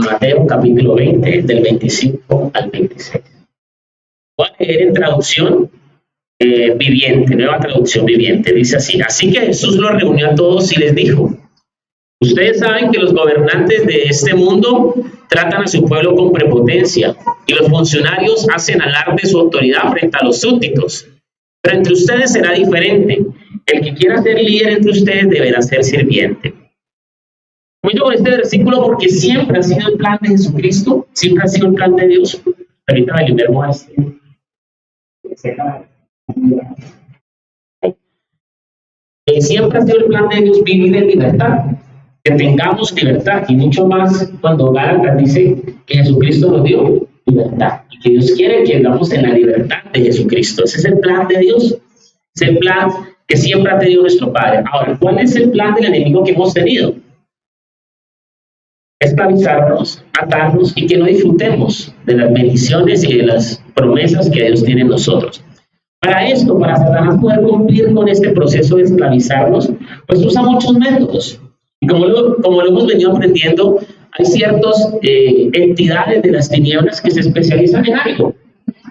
Mateo capítulo 20, del 25 al 26. Voy a leer en traducción viviente, nueva traducción viviente. Dice así: así que Jesús los reunió a todos y les dijo: ustedes saben que los gobernantes de este mundo tratan a su pueblo con prepotencia y los funcionarios hacen alarde de su autoridad frente a los súbditos. Pero entre ustedes será diferente. El que quiera ser líder entre ustedes deberá ser sirviente. Comienzo con este versículo porque siempre ha sido el plan de Jesucristo, siempre ha sido el plan de Dios. Ahorita me libero a este. Siempre ha sido el plan de Dios vivir en libertad, que tengamos libertad, y mucho más cuando Gálatas dice que Jesucristo nos dio libertad y que Dios quiere que vivamos en la libertad de Jesucristo. Ese es el plan de Dios, es el plan que siempre ha tenido nuestro Padre. Ahora, ¿cuál es el plan del enemigo que hemos tenido? Esclavizarnos, atarnos y que no disfrutemos de las bendiciones y de las promesas que Dios tiene en nosotros. Para esto, para Satanás poder cumplir con este proceso de esclavizarnos, pues usa muchos métodos. Y como lo hemos venido aprendiendo, hay ciertas entidades de las tinieblas que se especializan en algo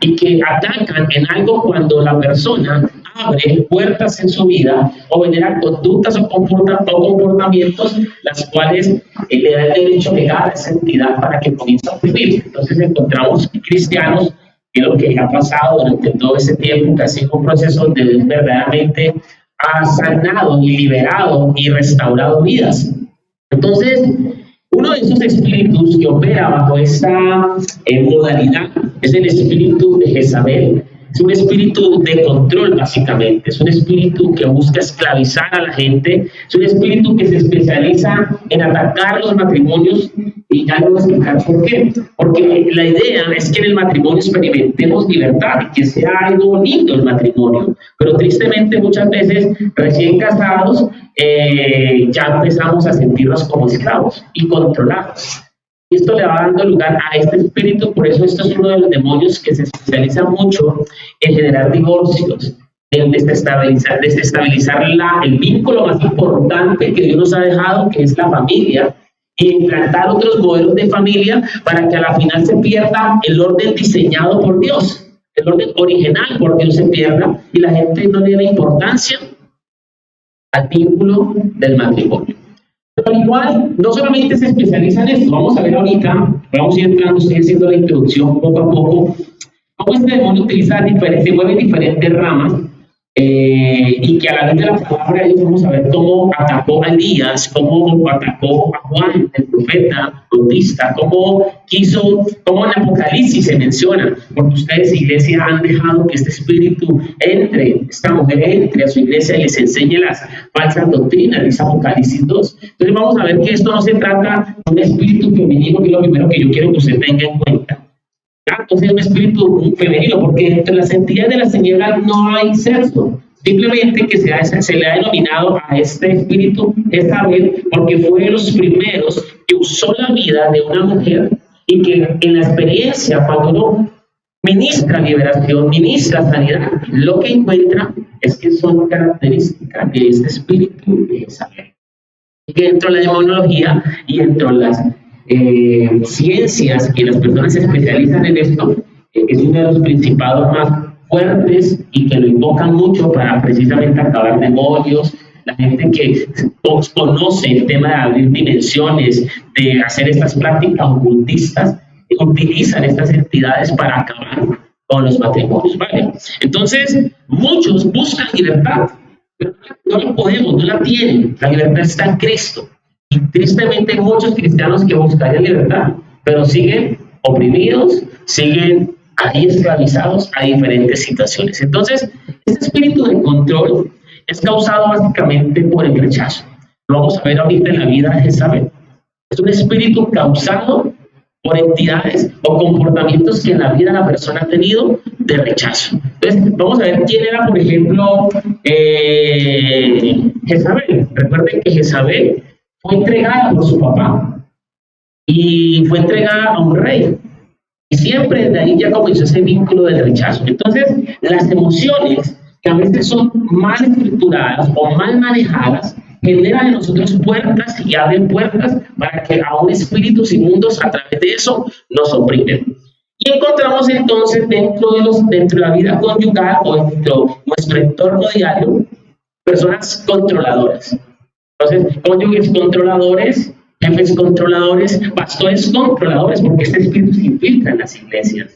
y que atacan en algo cuando la persona abre puertas en su vida o genera conductas o comportamientos las cuales le da el derecho legal a esa entidad para que comience a vivir. Entonces encontramos cristianos que lo que ha pasado durante todo ese tiempo, que ha sido un proceso donde verdaderamente ha sanado y liberado y restaurado vidas. Entonces, uno de esos espíritus que opera bajo esta modalidad es el espíritu de Jezabel. Es un espíritu de control, básicamente. Es un espíritu que busca esclavizar a la gente. Es un espíritu que se especializa en atacar los matrimonios. Y ya le voy a explicar por qué. Porque la idea es que en el matrimonio experimentemos libertad y que sea algo bonito el matrimonio. Pero tristemente muchas veces recién casados ya empezamos a sentirnos como esclavos y controlados. Esto le va dando lugar a este espíritu, por eso esto es uno de los demonios que se especializa mucho en generar divorcios, en desestabilizar el vínculo más importante que Dios nos ha dejado, que es la familia, y implantar otros modelos de familia para que a la final se pierda el orden diseñado por Dios, el orden original por Dios se pierda y la gente no le da importancia al vínculo del matrimonio. Pero igual, no solamente se especializa en esto, vamos a ver ahorita, vamos a ir entrando, estoy haciendo la introducción poco a poco, cómo este demonio se mueve en diferentes ramas, y que a la luz de la palabra de Dios vamos a ver cómo atacó a Elías, cómo atacó a Juan, el profeta bautista, cómo en Apocalipsis se menciona, porque ustedes, iglesia, han dejado que este espíritu esta mujer entre a su iglesia y les enseñe las falsas doctrinas, dice Apocalipsis 2. Entonces vamos a ver que esto no se trata de un espíritu femenino, que es lo primero que yo quiero que usted tenga en cuenta. Entonces es un espíritu femenino, porque entre las entidades de las tinieblas no hay sexo. Simplemente que se le ha denominado a este espíritu Jezabel porque fue de los primeros que usó la vida de una mujer y que en la experiencia, cuando uno ministra liberación, ministra sanidad, lo que encuentra es que son características de este espíritu de Jezabel. Y que dentro de la demonología y dentro de las ciencias que las personas se especializan en esto, es uno de los principados más fuertes y que lo invocan mucho para precisamente acabar demonios. La gente que conoce el tema de abrir dimensiones, de hacer estas prácticas ocultistas, utilizan estas entidades para acabar con los matrimonios, ¿vale? Entonces, muchos buscan libertad, pero no la podemos, no la tienen. La libertad está en Cristo. Y tristemente hay muchos cristianos que buscarían libertad, pero siguen oprimidos, siguen ahí esclavizados a diferentes situaciones. Entonces, este espíritu de control es causado básicamente por el rechazo. Lo vamos a ver ahorita en la vida de Jezabel. Es un espíritu causado por entidades o comportamientos que en la vida la persona ha tenido de rechazo. Entonces, vamos a ver quién era, por ejemplo, Jezabel. Recuerden que Jezabel fue entregada por su papá y fue entregada a un rey. Y siempre de ahí ya comenzó ese vínculo de rechazo. Entonces, las emociones que a veces son mal estructuradas o mal manejadas generan en nosotros puertas y abren puertas para que aún espíritus inmundos a través de eso nos oprimen. Y encontramos entonces dentro de la vida conyugal o dentro de nuestro entorno diario personas controladoras. Entonces, cónyuges controladores, jefes controladores, pastores controladores, porque este espíritu se infiltra en las iglesias.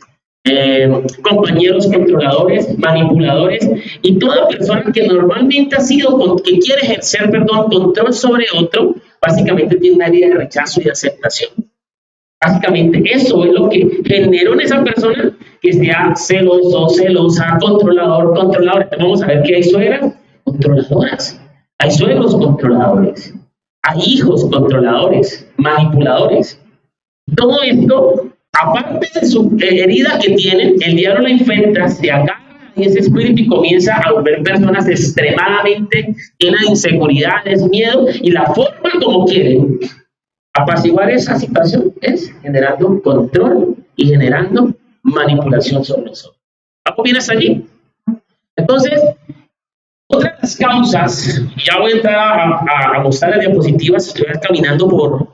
Compañeros controladores, manipuladores y toda persona que normalmente que quiere ejercer, control sobre otro, básicamente tiene una idea de rechazo y de aceptación. Básicamente eso es lo que generó en esa persona que sea celoso, celosa, controlador, controlador. Vamos a ver que hay suegras controladoras, hay suegros controladores, hay hijos controladores, manipuladores. Todo esto, aparte de su herida que tienen, el diablo la infecta, se agarra y ese espíritu y comienza a volver personas extremadamente llenas de inseguridades, miedo, y la forma como quieren apaciguar esa situación es generando control y generando manipulación sobre nosotros. ¿Vamos bien hasta allí? Entonces, otra de las causas, ya voy a entrar a mostrar las diapositivas, estoy caminando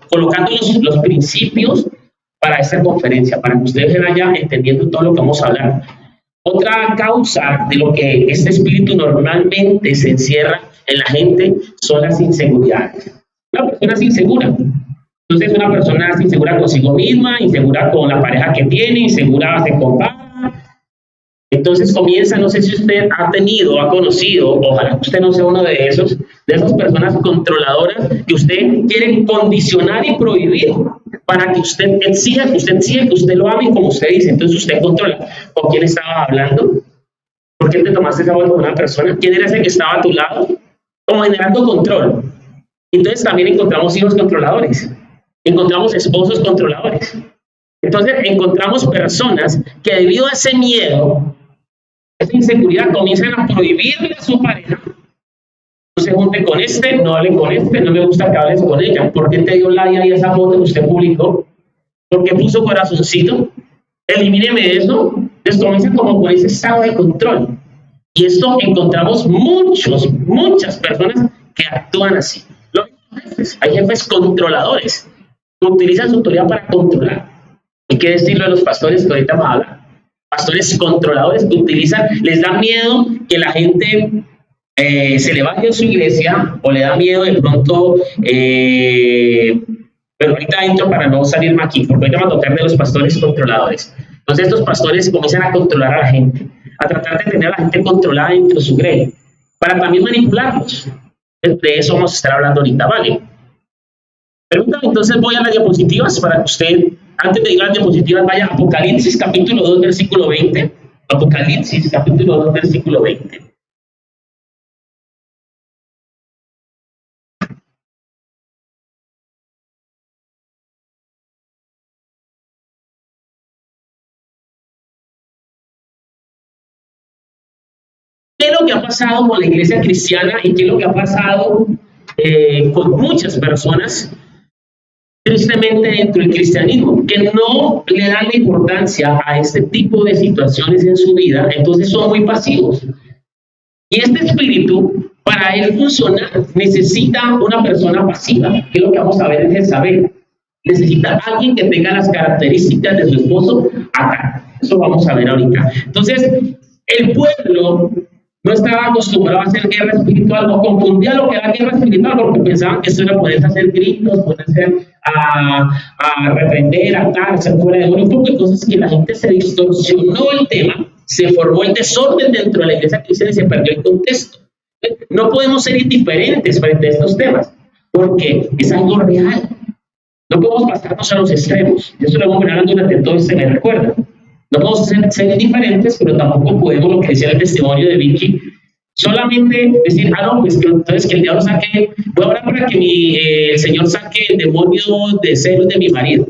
colocando los principios para esta conferencia, para que ustedes vayan entendiendo todo lo que vamos a hablar. Otra causa de lo que este espíritu normalmente se encierra en la gente son las inseguridades. Una persona es insegura. Entonces, una persona es insegura consigo misma, insegura con la pareja que tiene, insegura se compara. Entonces comienza, no sé si usted ha tenido, ha conocido, ojalá usted no sea uno de esas personas controladoras que usted quiere condicionar y prohibir para que usted exija, que usted lo ame como usted dice. Entonces usted controla. ¿Con quién estaba hablando? ¿Por qué te tomaste esa voz con una persona? ¿Quién era ese que estaba a tu lado? Como generando control. Entonces también encontramos hijos controladores. Encontramos esposos controladores. Entonces encontramos personas que debido a ese miedo, esa inseguridad, comienzan a prohibirle a su pareja: no se junte con este, no hable con este, no me gusta que hables con ella. ¿Por qué te dio like ahí a esa foto que usted publicó? ¿Por qué puso corazoncito? Elimíneme eso. Entonces comienza como con ese estado de control. Y esto encontramos muchas personas que actúan así. Hay jefes controladores que utilizan su autoridad para controlar. Hay que decirlo de los pastores que ahorita vamos a hablar. Pastores controladores que les da miedo que la gente se le vaya a su iglesia, o le da miedo de pronto, pero ahorita entro para no salirme aquí, porque ahorita vamos a tocar de los pastores controladores. Entonces estos pastores comienzan a controlar a la gente, a tratar de tener a la gente controlada dentro de su gremio, para también manipularlos. De eso vamos a estar hablando ahorita, ¿vale? Permítame, entonces voy a las diapositivas para que usted, antes de ir a las diapositivas, vaya a Apocalipsis capítulo 2, versículo 20. Apocalipsis capítulo 2, versículo 20. ¿Qué es lo que ha pasado con la iglesia cristiana y qué es lo que ha pasado con muchas personas, tristemente, dentro del cristianismo, que no le dan la importancia a este tipo de situaciones en su vida? Entonces son muy pasivos. Y este espíritu, para él funcionar, necesita una persona pasiva, que es lo que vamos a ver en Jezabel. Necesita alguien que tenga las características de su esposo acá. Eso vamos a ver ahorita. Entonces, el pueblo no estaba acostumbrado a hacer guerra espiritual, o confundía lo que era guerra espiritual porque pensaban que eso era ponerse a hacer gritos, ponerse a reprender, a atar, hacer fuera de un poco de cosas, que la gente se distorsionó el tema, se formó el desorden dentro de la iglesia cristiana y se perdió el contexto. No podemos ser indiferentes frente a estos temas porque es algo real. No podemos pasarnos a los extremos. Eso lo hemos hablado durante todo este mes, recuerda. No podemos ser indiferentes, pero tampoco podemos, lo que decía el testimonio de Vicky, solamente decir, no, pues que entonces que el diablo saque, voy a orar para que el Señor saque el demonio de celos de mi marido.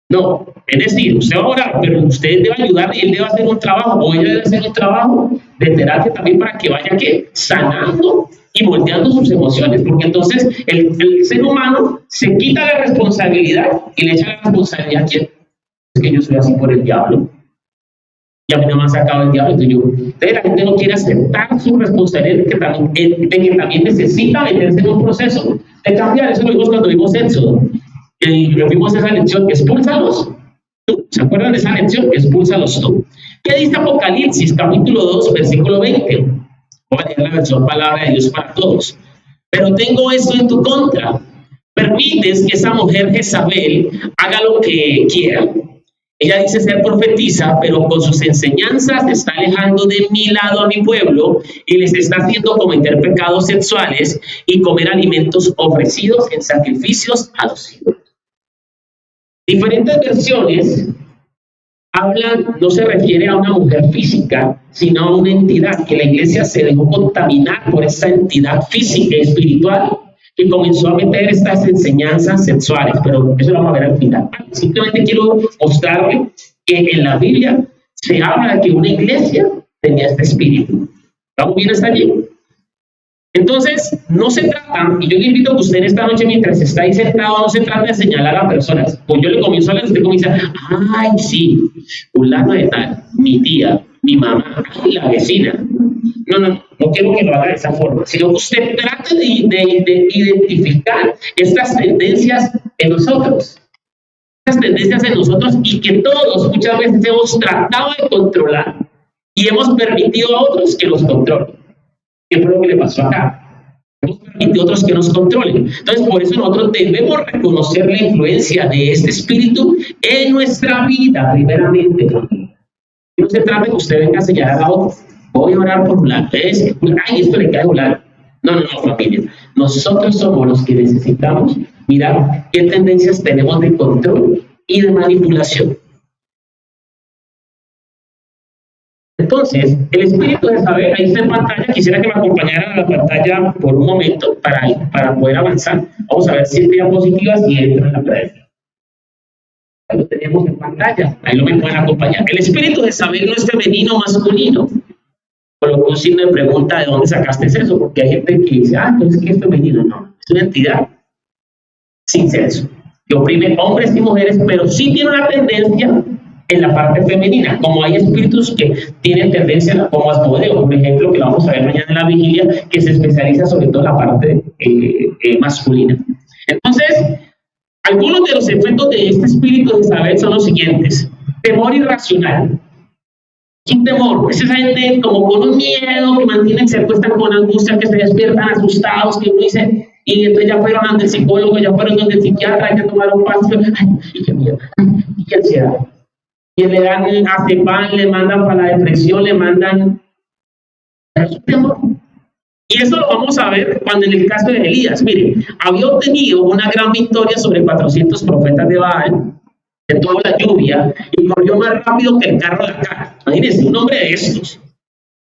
No, es decir, usted va a orar, pero usted debe ayudar y él debe hacer un trabajo, o ella debe hacer un trabajo de terapia también para que vaya sanando y moldeando sus emociones, porque entonces el ser humano se quita la responsabilidad y le echa la responsabilidad a quién. Es que yo soy así por el diablo. y a mí no me ha sacado el diablo. Entonces la gente no quiere aceptar su responsabilidad de que también necesita meterse en un proceso de cambiar. Eso lo vimos cuando vimos Éxodo. Lo vimos esa lección, expúlsalos. ¿Se acuerdan de esa lección? Expúlsalos tú. ¿Qué dice Apocalipsis, capítulo 2, versículo 20? Voy a leer la versión palabra de Dios para todos. Pero tengo esto en tu contra. Permites que esa mujer Jezabel haga lo que quiera. Ella dice ser profetisa, pero con sus enseñanzas está alejando de mi lado a mi pueblo y les está haciendo cometer pecados sexuales y comer alimentos ofrecidos en sacrificios a los ídolos. Diferentes versiones hablan, no se refiere a una mujer física, sino a una entidad, que la iglesia se dejó contaminar por esa entidad física y espiritual que comenzó a meter estas enseñanzas sexuales, pero eso lo vamos a ver al final. Simplemente quiero mostrarle que en la Biblia se habla de que una iglesia tenía este espíritu. ¿Vamos bien hasta allí? Entonces, no se trata, y yo le invito a que usted esta noche, mientras está ahí sentado, no se trata de señalar a personas. Pues yo le comienzo a hablar, usted comienza, ay, sí, fulano de tal, mi tía, mi mamá, ay, la vecina. No quiero que lo haga de esa forma, sino que usted trate de identificar estas tendencias en nosotros. Estas tendencias en nosotros y que todos muchas veces hemos tratado de controlar y hemos permitido a otros que los controlen. ¿Qué fue lo que le pasó acá? Hemos permitido a otros que nos controlen. Entonces, por eso nosotros debemos reconocer la influencia de este espíritu en nuestra vida, primeramente. No se trata de que usted venga a señalar a otro. Voy a orar por fulano. Ay, esto le cae a fulano. No, familia. Nosotros somos los que necesitamos mirar qué tendencias tenemos de control y de manipulación. Entonces, el espíritu de saber, ahí está en pantalla, quisiera que me acompañaran a la pantalla por un momento para poder avanzar. Vamos a ver 7 diapositivas y entro en la prédica. Ahí lo tenemos en pantalla, ahí lo me pueden acompañar. El espíritu de saber no es femenino o masculino. Colocó un signo de pregunta de dónde sacaste eso, porque hay gente que dice, entonces ¿qué es femenino? No, es una entidad sin sexo, que oprime hombres y mujeres, pero sí tiene una tendencia en la parte femenina, como hay espíritus que tienen tendencia, como Asmodeo, por ejemplo, que lo vamos a ver mañana en la vigilia, que se especializa sobre todo en la parte masculina. Entonces, algunos de los efectos de este espíritu de saber son los siguientes: temor irracional. ¿Qué temor? Es esa gente como con un miedo, que mantienen, se acuestan con angustia, que se despiertan asustados, que uno dice, y entonces ya fueron ante el psicólogo, ya fueron donde el psiquiatra, hay que tomar un paso, y qué miedo, y qué ansiedad. Y le dan azepam, le mandan para la depresión, le mandan... Es un temor. Y eso lo vamos a ver cuando en el caso de Elías, miren, había obtenido una gran victoria sobre 400 profetas de Baal, detuvo la lluvia y corrió más rápido que el carro de acá. Imagínense, un hombre de estos,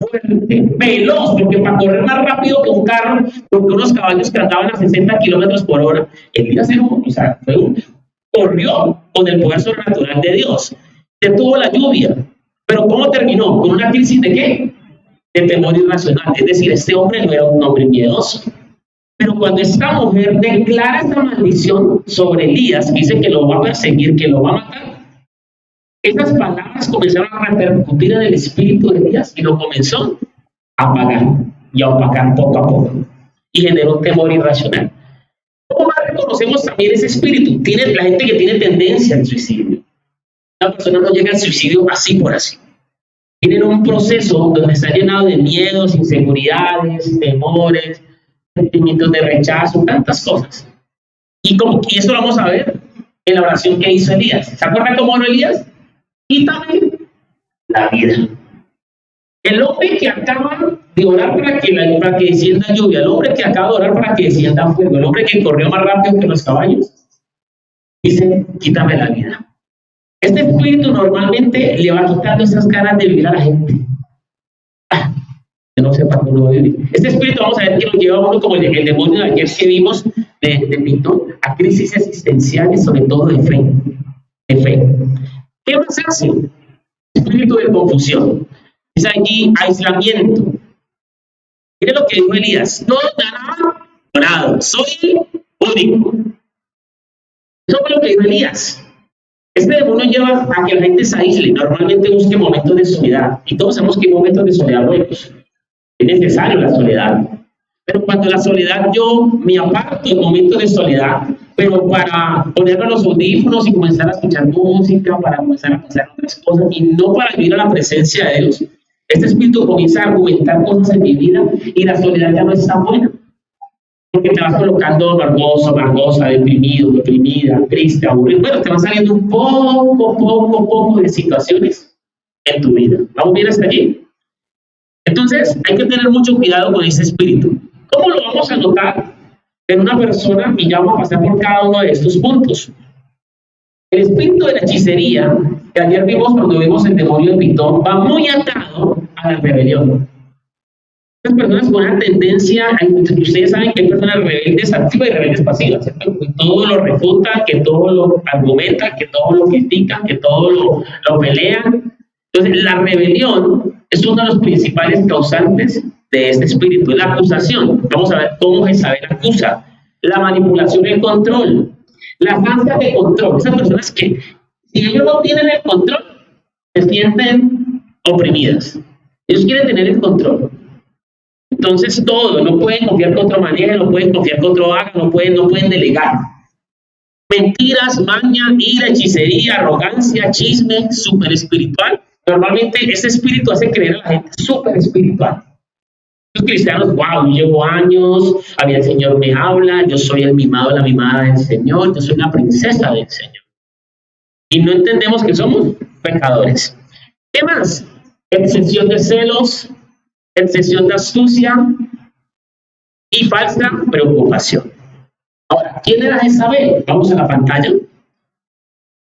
fuerte, veloz, porque para correr más rápido que un carro, porque unos caballos que andaban a 60 kilómetros por hora, Elías corrió con el poder sobrenatural de Dios, detuvo la lluvia. Pero ¿cómo terminó? Con una crisis de ¿qué? De temor irracional. Es decir, este hombre no era un hombre miedoso. Pero cuando esta mujer declara esta maldición sobre Elías, dice que lo va a perseguir, que lo va a matar, esas palabras comenzaron a repercutir en el espíritu de Elías y lo comenzó a apagar y a opacar poco a poco. Y generó un temor irracional. ¿Cómo más reconocemos también ese espíritu? Tiene la gente que tiene tendencia al suicidio. La persona no llega al suicidio así por así. Tienen un proceso donde está llenado de miedos, inseguridades, temores, sentimientos de rechazo, tantas cosas. Y eso lo vamos a ver en la oración que hizo Elías. ¿Se acuerdan cómo oró Elías? Quítame la vida. El hombre que acaba de orar para que descienda lluvia, el hombre que acaba de orar para que descienda fuego, el hombre que corrió más rápido que los caballos, dice, quítame la vida. Este espíritu normalmente le va quitando esas ganas de vivir a la gente. Que no sepa cómo va a vivir. Este espíritu, vamos a ver que lo lleva a uno como el demonio de ayer que vimos de Pitón, a crisis existenciales, sobre todo de fe. ¿Qué más hace? Espíritu de confusión. Es allí aislamiento. Mire lo que dijo Elías: no ganaba nada, soy el único. Eso fue lo que dijo Elías. Este demonio lleva a que la gente se aísle, normalmente busque momentos de soledad. Y todos sabemos que hay momentos de soledad buenos. Es necesario la soledad. Pero cuando la soledad yo me aparto en momentos de soledad, pero para ponerme los audífonos y comenzar a escuchar música, para comenzar a pensar otras cosas y no para vivir a la presencia de Dios, este espíritu comienza a argumentar cosas en mi vida y la soledad ya no está buena. Porque te vas colocando amargoso, amargosa, deprimido, deprimida, triste, aburrido. Bueno, te van saliendo un poco de situaciones en tu vida. ¿Vamos bien hasta allí? Entonces, hay que tener mucho cuidado con ese espíritu. ¿Cómo lo vamos a notar en una persona? Y ya vamos a pasar por cada uno de estos puntos. El espíritu de la hechicería, que ayer vimos cuando vimos el demonio de Pitón, va muy atado a la rebelión. Las personas con una tendencia, ustedes saben que hay personas rebeldes activas y rebeldes pasivas, ¿cierto? Que todo lo refutan, que todo lo argumentan, que todo lo critican, que todo lo pelean. Entonces, la rebelión es uno de los principales causantes de este espíritu, la acusación. Vamos a ver cómo Jezabel acusa, la manipulación y el control, la falta de control. Esas personas que, si ellos no tienen el control, se sienten oprimidas. Ellos quieren tener el control. Entonces todo, no pueden confiar que otro maneje, no pueden confiar que otro haga, no pueden delegar. Mentiras, maña, ira, hechicería, arrogancia, chisme, súper espiritual. Normalmente este espíritu hace creer a la gente súper espiritual. Los cristianos, wow, yo llevo años, a mí el Señor me habla, yo soy el mimado, la mimada del Señor, yo soy una princesa del Señor. Y no entendemos que somos pecadores. ¿Qué más? Excesión de celos, excesión de astucia y falsa preocupación. Ahora, ¿quién era Jezabel? Vamos a la pantalla.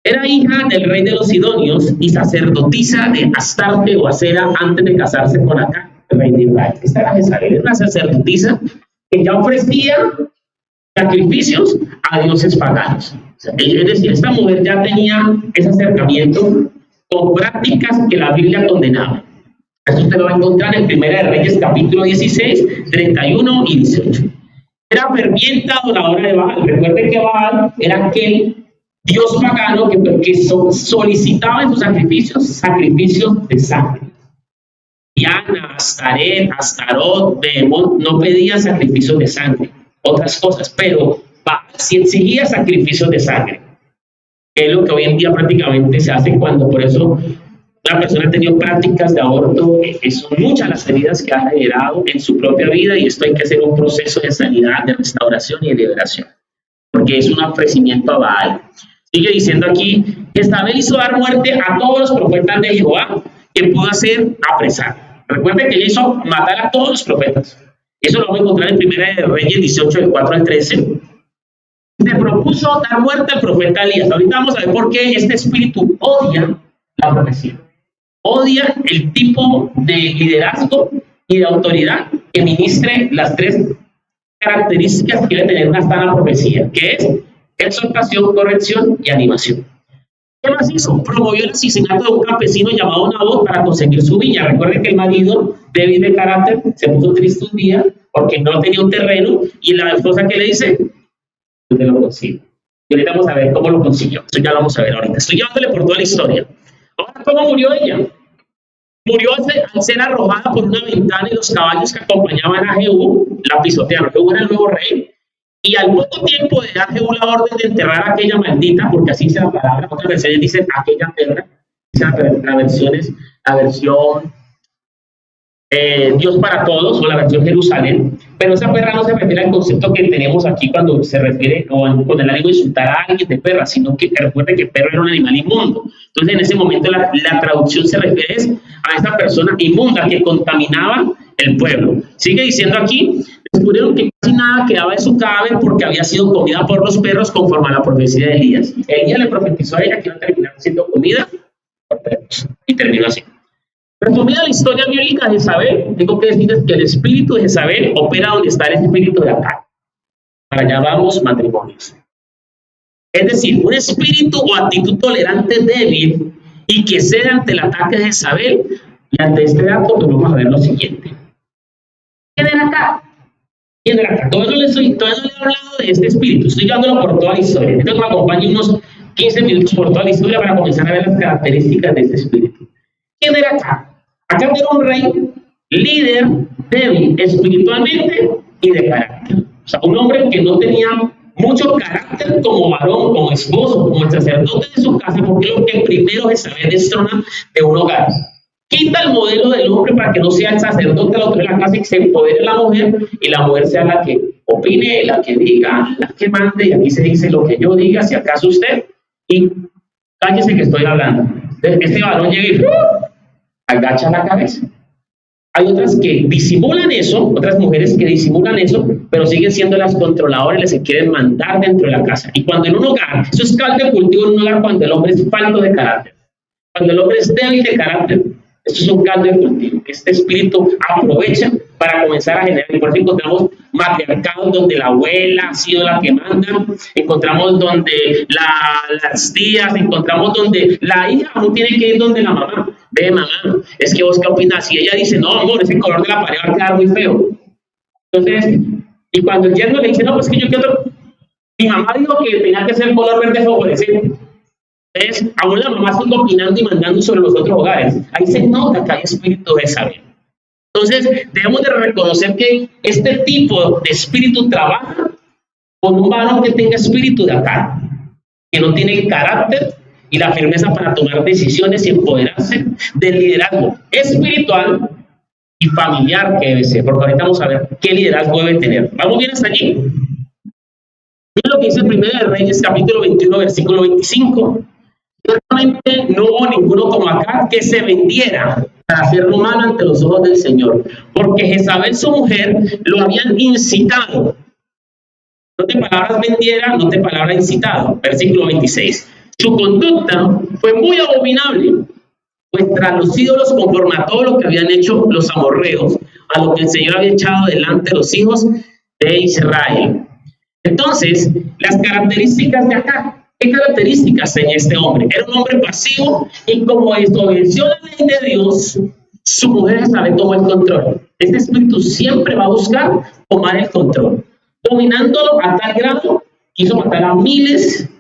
Era hija del rey de los Sidonios y sacerdotisa de Astarte o Acera antes de casarse con Acá, el rey de Israel. Esta era Jezabel, era una sacerdotisa que ya ofrecía sacrificios a dioses paganos. O sea, es decir, esta mujer ya tenía ese acercamiento con prácticas que la Biblia condenaba. Esto usted lo va a encontrar en Primera de Reyes, capítulo 16, 31 y 18. Era ferviente adoradora de Baal. Recuerden que Baal era aquel dios pagano que solicitaba en sus sacrificios de sangre. Diana, Astaret, Astarot, Demón no pedían sacrificios de sangre, otras cosas, pero Baal sí exigía sacrificios de sangre. Que es lo que hoy en día prácticamente se hace cuando por eso la persona ha tenido prácticas de aborto, son muchas las heridas que ha generado en su propia vida y esto hay que hacer un proceso de sanidad, de restauración y de liberación, porque es un ofrecimiento a Baal. Sigue diciendo aquí, Jezabel hizo dar muerte a todos los profetas de Jehová que pudo hacer apresar. Recuerden que ella hizo matar a todos los profetas. Eso lo vamos a encontrar en Primera de Reyes 18, del 4 al 13. Se propuso dar muerte al profeta Elías. Ahorita vamos a ver por qué este espíritu odia la profecía. Odia el tipo de liderazgo y de autoridad que ministre las tres características que debe tener una sana profecía, que es exhortación, corrección y animación. ¿Qué más hizo? Promovió el asesinato de un campesino llamado Nabot para conseguir su viña. Recuerden que el marido, débil de carácter, se puso triste un día porque no tenía un terreno y la esposa que le dice, yo te lo consigo. Y ahorita vamos a ver cómo lo consiguió. Eso ya lo vamos a ver ahorita. Estoy llevándole por toda la historia. Ahora, ¿cómo murió ella? Murió al ser arrojada por una ventana y los caballos que acompañaban a Jehú la pisotearon. Jehú era el nuevo rey. Y al poco tiempo de dar Jehú la orden de enterrar a aquella maldita, porque así dice la palabra, otras versiones dicen aquella perra, la versión Dios para todos o la versión Jerusalén, pero esa perra no se refiere al concepto que tenemos aquí cuando se refiere con el ánimo de insultar a alguien de perra, sino que recuerde que perro era un animal inmundo. Entonces en ese momento la traducción se refiere a esa persona inmunda que contaminaba el pueblo. Sigue diciendo aquí, descubrieron que casi nada quedaba de su cadáver porque había sido comida por los perros conforme a la profecía de Elías. Elías le profetizó a ella que iba a terminar siendo comida por perros y terminó así. Resumida la historia bíblica de Jezabel, tengo que decirles que el espíritu de Jezabel opera donde está el espíritu de Acán. Para allá vamos, matrimonios. Es decir, un espíritu o actitud tolerante débil y que cede ante el ataque de Jezabel. Y ante este dato, pues vamos a ver lo siguiente. ¿Quién era acá? ¿Quién era acá? Todavía no le he hablado de este espíritu, estoy llevándolo por toda la historia. Entonces me acompañen 15 minutos por toda la historia para comenzar a ver las características de este espíritu. ¿Quién era Acab? Acab era un rey líder, débil espiritualmente y de carácter. O sea, un hombre que no tenía mucho carácter como varón, como esposo, como el sacerdote de su casa, porque lo que primero es saber destrona de un hogar. Quita el modelo del hombre para que no sea el sacerdote al otro de la casa y se empodere la mujer, y la mujer sea la que opine, la que diga, la que mande, y aquí se dice lo que yo diga, si acaso usted, y cállese que estoy hablando. Entonces, este varón llega y agacha la cabeza. Hay otras que disimulan eso, otras mujeres que disimulan eso, pero siguen siendo las controladoras, les quieren mandar dentro de la casa. Y cuando en un hogar, eso es caldo de cultivo en un hogar cuando el hombre es falto de carácter. Cuando el hombre es débil de carácter, esto es un caldo de cultivo. Este espíritu aprovecha para comenzar a generar. Y por eso encontramos matriarcados donde la abuela ha sido la que manda, encontramos donde las tías, encontramos donde la hija no tiene que ir donde la mamá. Ve, mamá, es que vos qué opinas. Y ella dice, no, amor, ese color de la pared va a quedar muy feo. Entonces, y cuando el yerno le dice, no, pues que yo quiero, mi mamá dijo que tenía que ser color verde fosforescente. Entonces, aún la mamá sigue opinando y mandando sobre los otros hogares. Ahí se nota que hay espíritu de saber. Entonces, debemos de reconocer que este tipo de espíritu trabaja con un varón que tenga espíritu de ataque, que no tiene carácter y la firmeza para tomar decisiones y empoderarse del liderazgo espiritual y familiar que debe ser, porque ahorita vamos a ver qué liderazgo debe tener. ¿Vamos bien hasta allí? Miren lo que dice el 1 de Reyes, capítulo 21, versículo 25. Ciertamente no hubo ninguno como acá que se vendiera para ser humano ante los ojos del Señor, porque Jezabel, su mujer, lo habían incitado. No te palabras vendiera, no te palabras incitado. Versículo 26. Su conducta fue muy abominable, pues tras los ídolos, conforme a todo lo que habían hecho los amorreos, a lo que el Señor había echado delante de los hijos de Israel. Entonces, las características de acá. ¿Qué características tenía este hombre? Era un hombre pasivo y como desobedeció la ley de Dios, su mujer Jezabel tomó el control. Este espíritu siempre va a buscar tomar el control. Dominándolo a tal grado, quiso matar a miles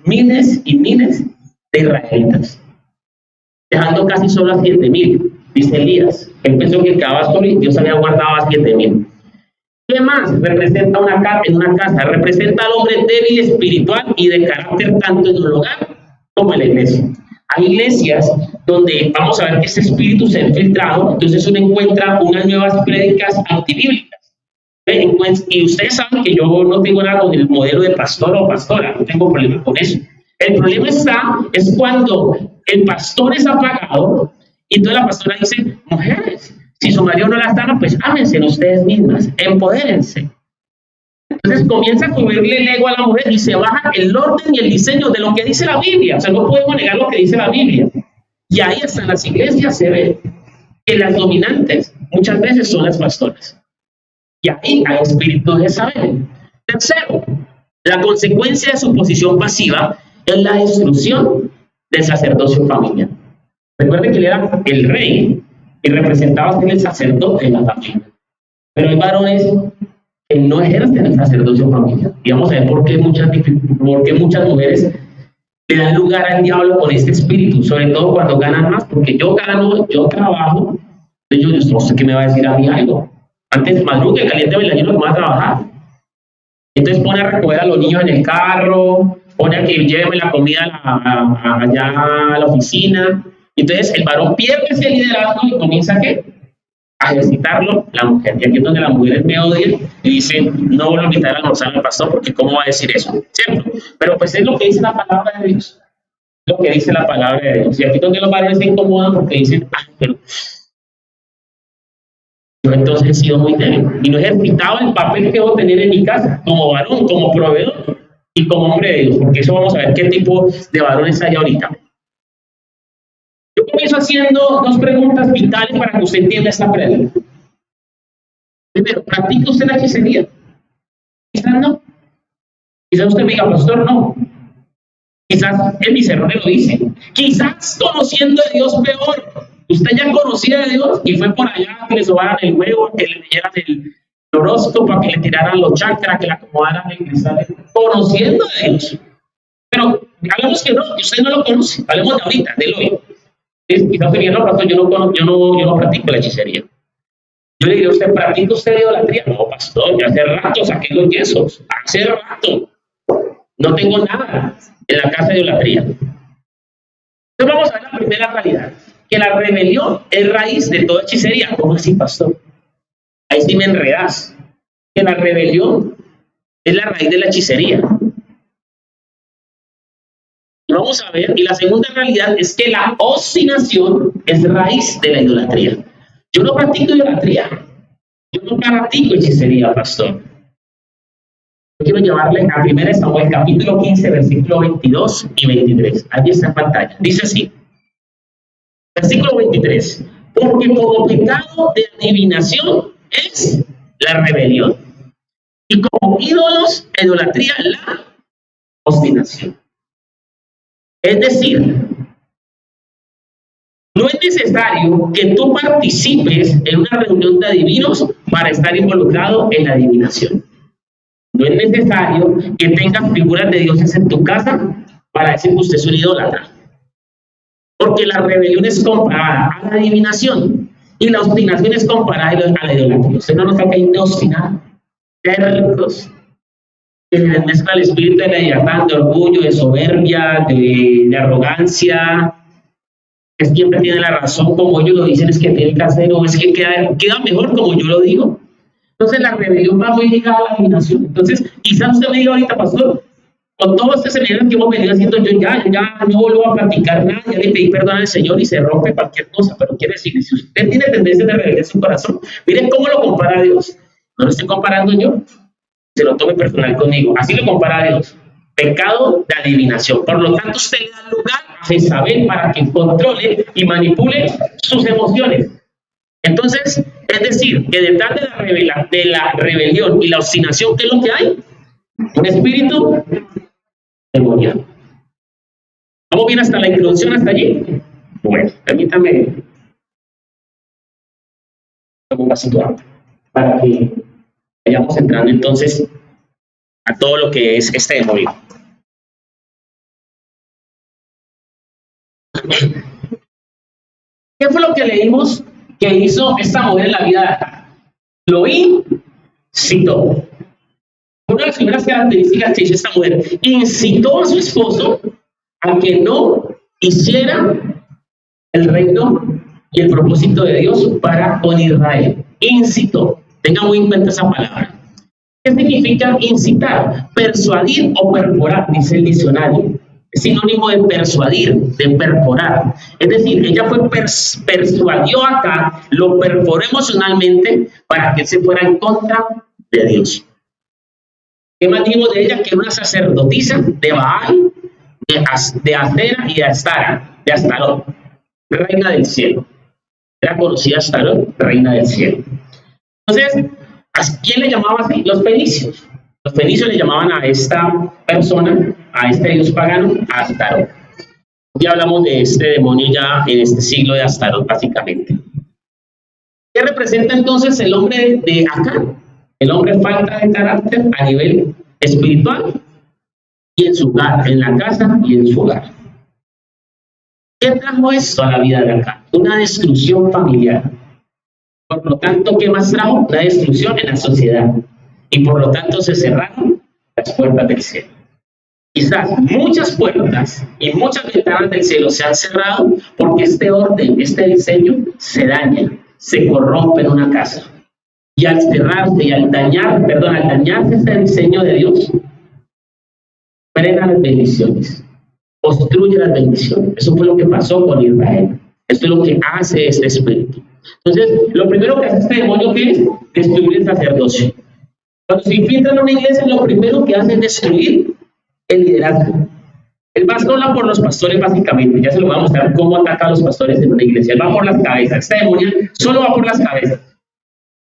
y miles de israelitas, dejando casi solo a 7,000, dice Elías. Él pensó que quedaba solo y Dios había guardado a 7,000. ¿Qué más representa en una casa? Representa al hombre débil espiritual y de carácter tanto en el hogar como en la iglesia. Hay iglesias donde vamos a ver que este espíritu se ha infiltrado, entonces uno encuentra unas nuevas prédicas antibíblicas. Y ustedes saben que yo no tengo nada con el modelo de pastor o pastora, no tengo problema con eso. El problema es cuando el pastor es apagado y entonces la pastora dice, mujeres, si su marido no las ama, pues ámense ustedes mismas, empodérense. Entonces comienza a cubrirle el ego a la mujer y se baja el orden y el diseño de lo que dice la Biblia. O sea, no podemos negar lo que dice la Biblia. Y ahí hasta en las iglesias se ve que las dominantes muchas veces son las pastoras. Y ahí hay espíritu de saber. Tercero, la consecuencia de su posición pasiva es la destrucción del sacerdocio familiar. Recuerden que él era el rey y representaba ser el sacerdote en la familia. Pero hay varones que no ejercen el sacerdocio familiar. Y vamos a ver por qué muchas mujeres le dan lugar al diablo con este espíritu, sobre todo cuando ganan más, porque yo gano, yo trabajo, yo no sé qué me va a decir a mí algo. Antes madrugue, caliente el ayuno que va a trabajar. Entonces pone a recoger a los niños en el carro, pone a que lléveme la comida allá a la oficina. Entonces el varón pierde ese liderazgo y comienza a ejercitarlo la mujer. Y aquí es donde las mujeres me odian y dicen, no voy a invitar a almorzar al pastor porque ¿cómo va a decir eso? ¿Cierto? Pero pues es lo que dice la palabra de Dios. Lo que dice la palabra de Dios. Y aquí es donde los varones se incomodan porque dicen, pero yo entonces he sido muy débil y no he ejercitado el papel que debo tener en mi casa como varón, como proveedor y como hombre de Dios, porque eso vamos a ver qué tipo de varones hay ahorita. Yo comienzo haciendo dos preguntas vitales para que usted entienda esta pregunta. Primero, ¿practica usted la hechicería? Quizás no. Quizás usted me diga, pastor, no. Quizás el miserable lo dice. Quizás conociendo a Dios peor. Usted ya conocía a Dios y fue por allá que le sobaran el huevo, que le leyeran el horóscopo, que le tiraran los chakras, que le acomodaran el cristal. Conociendo a Dios. Pero Hablamos que no, que usted no lo conoce. Hablemos de ahorita, del hoy. Quizás usted diga, no, pastor, yo no practico la hechicería. Yo le diría a usted, ¿practica usted idolatría? No, pastor, ya hace rato saqué los yesos. Hace rato. No tengo nada en la casa de idolatría. Entonces vamos a ver la primera realidad. Que la rebelión es raíz de toda hechicería. ¿Cómo así, pastor? Ahí sí me enredas. Que la rebelión es la raíz de la hechicería. Y vamos a ver, y la segunda realidad es que la obstinación es raíz de la idolatría. Yo no practico idolatría. Yo no practico hechicería, pastor. Yo quiero llevarle a 1 Samuel capítulo 15, versículo 22 y 23. Allí está en pantalla. Dice así. Versículo 23. Porque como pecado de adivinación es la rebelión. Y como ídolos, idolatría, la obstinación. Es decir, no es necesario que tú participes en una reunión de adivinos para estar involucrado en la adivinación. No es necesario que tengas figuras de dioses en tu casa para decir que usted es un idólatra. Porque la rebelión es comparada a la adivinación y la obstinación es comparada a la idolatría. Usted no nos está cayendo obstinado, tercos, que se les mezcla el espíritu de leviatán, de orgullo, de soberbia, de arrogancia, que siempre tiene la razón como ellos lo dicen, es que tiene que hacer, o es que queda mejor como yo lo digo. Entonces la rebelión va muy ligada a la adivinación. Entonces, quizás usted me diga ahorita, pastor, con todos estos seminarios que hemos venido haciendo, yo ya no vuelvo a practicar nada, ya le pedí perdón al Señor y se rompe cualquier cosa. Pero quiere decir, si usted tiene tendencia de rebeldía en su corazón, miren cómo lo compara a Dios. No lo estoy comparando yo, se lo tome personal conmigo. Así lo compara a Dios. Pecado de adivinación. Por lo tanto, usted le da lugar a Jezabel para que controle y manipule sus emociones. Entonces, es decir, que detrás de la rebelión y la obstinación, ¿qué es lo que hay? Un espíritu demoníaco. ¿Vamos bien hasta la introducción, hasta allí? Bueno, permítame un pasito antes para que vayamos entrando entonces a todo lo que es este demonio. ¿Qué fue lo que leímos que hizo esta mujer en la vida de Acá? Lo incitó. Una de las primeras características que hizo esta mujer, incitó a su esposo a que no hiciera el reino y el propósito de Dios para con Israel. Incitó. Tenga muy en cuenta esa palabra. ¿Qué significa incitar? Persuadir o perforar, dice el diccionario. Es sinónimo de persuadir, de perforar. Es decir, ella fue persuadió acá, lo perforó emocionalmente para que se fuera en contra de Dios. ¿Qué más dijimos de ella? Que era una sacerdotisa de Baal, de Acera y de Astara, de Astarot, reina del cielo. Era conocida Astarot, reina del cielo. Entonces, ¿a quién le llamaba así? Los fenicios. Los fenicios le llamaban a esta persona, a este dios pagano, Astarot. Ya hablamos de este demonio ya en este siglo de Astarot, básicamente. ¿Qué representa entonces el hombre de acá? El hombre falta de carácter a nivel espiritual y en su hogar, en la casa y en su hogar. ¿Qué trajo esto a la vida de acá? Una destrucción familiar. Por lo tanto, ¿qué más trajo? Una destrucción en la sociedad. Y por lo tanto se cerraron las puertas del cielo. Quizás muchas puertas y muchas ventanas del cielo se han cerrado porque este orden, este diseño se daña, se corrompe en una casa. Y al cerrarse y al dañarse este diseño de Dios, frena las bendiciones, obstruye las bendiciones. Eso fue lo que pasó con Israel. Esto es lo que hace este espíritu. Entonces, lo primero que hace este demonio, ¿qué es? Destruir el sacerdocio. Cuando se infiltra en una iglesia, lo primero que hace es destruir el liderazgo. Él va solo por los pastores, básicamente. Ya se lo voy a mostrar cómo ataca a los pastores en una iglesia. Él va por las cabezas. Este demonio solo va por las cabezas.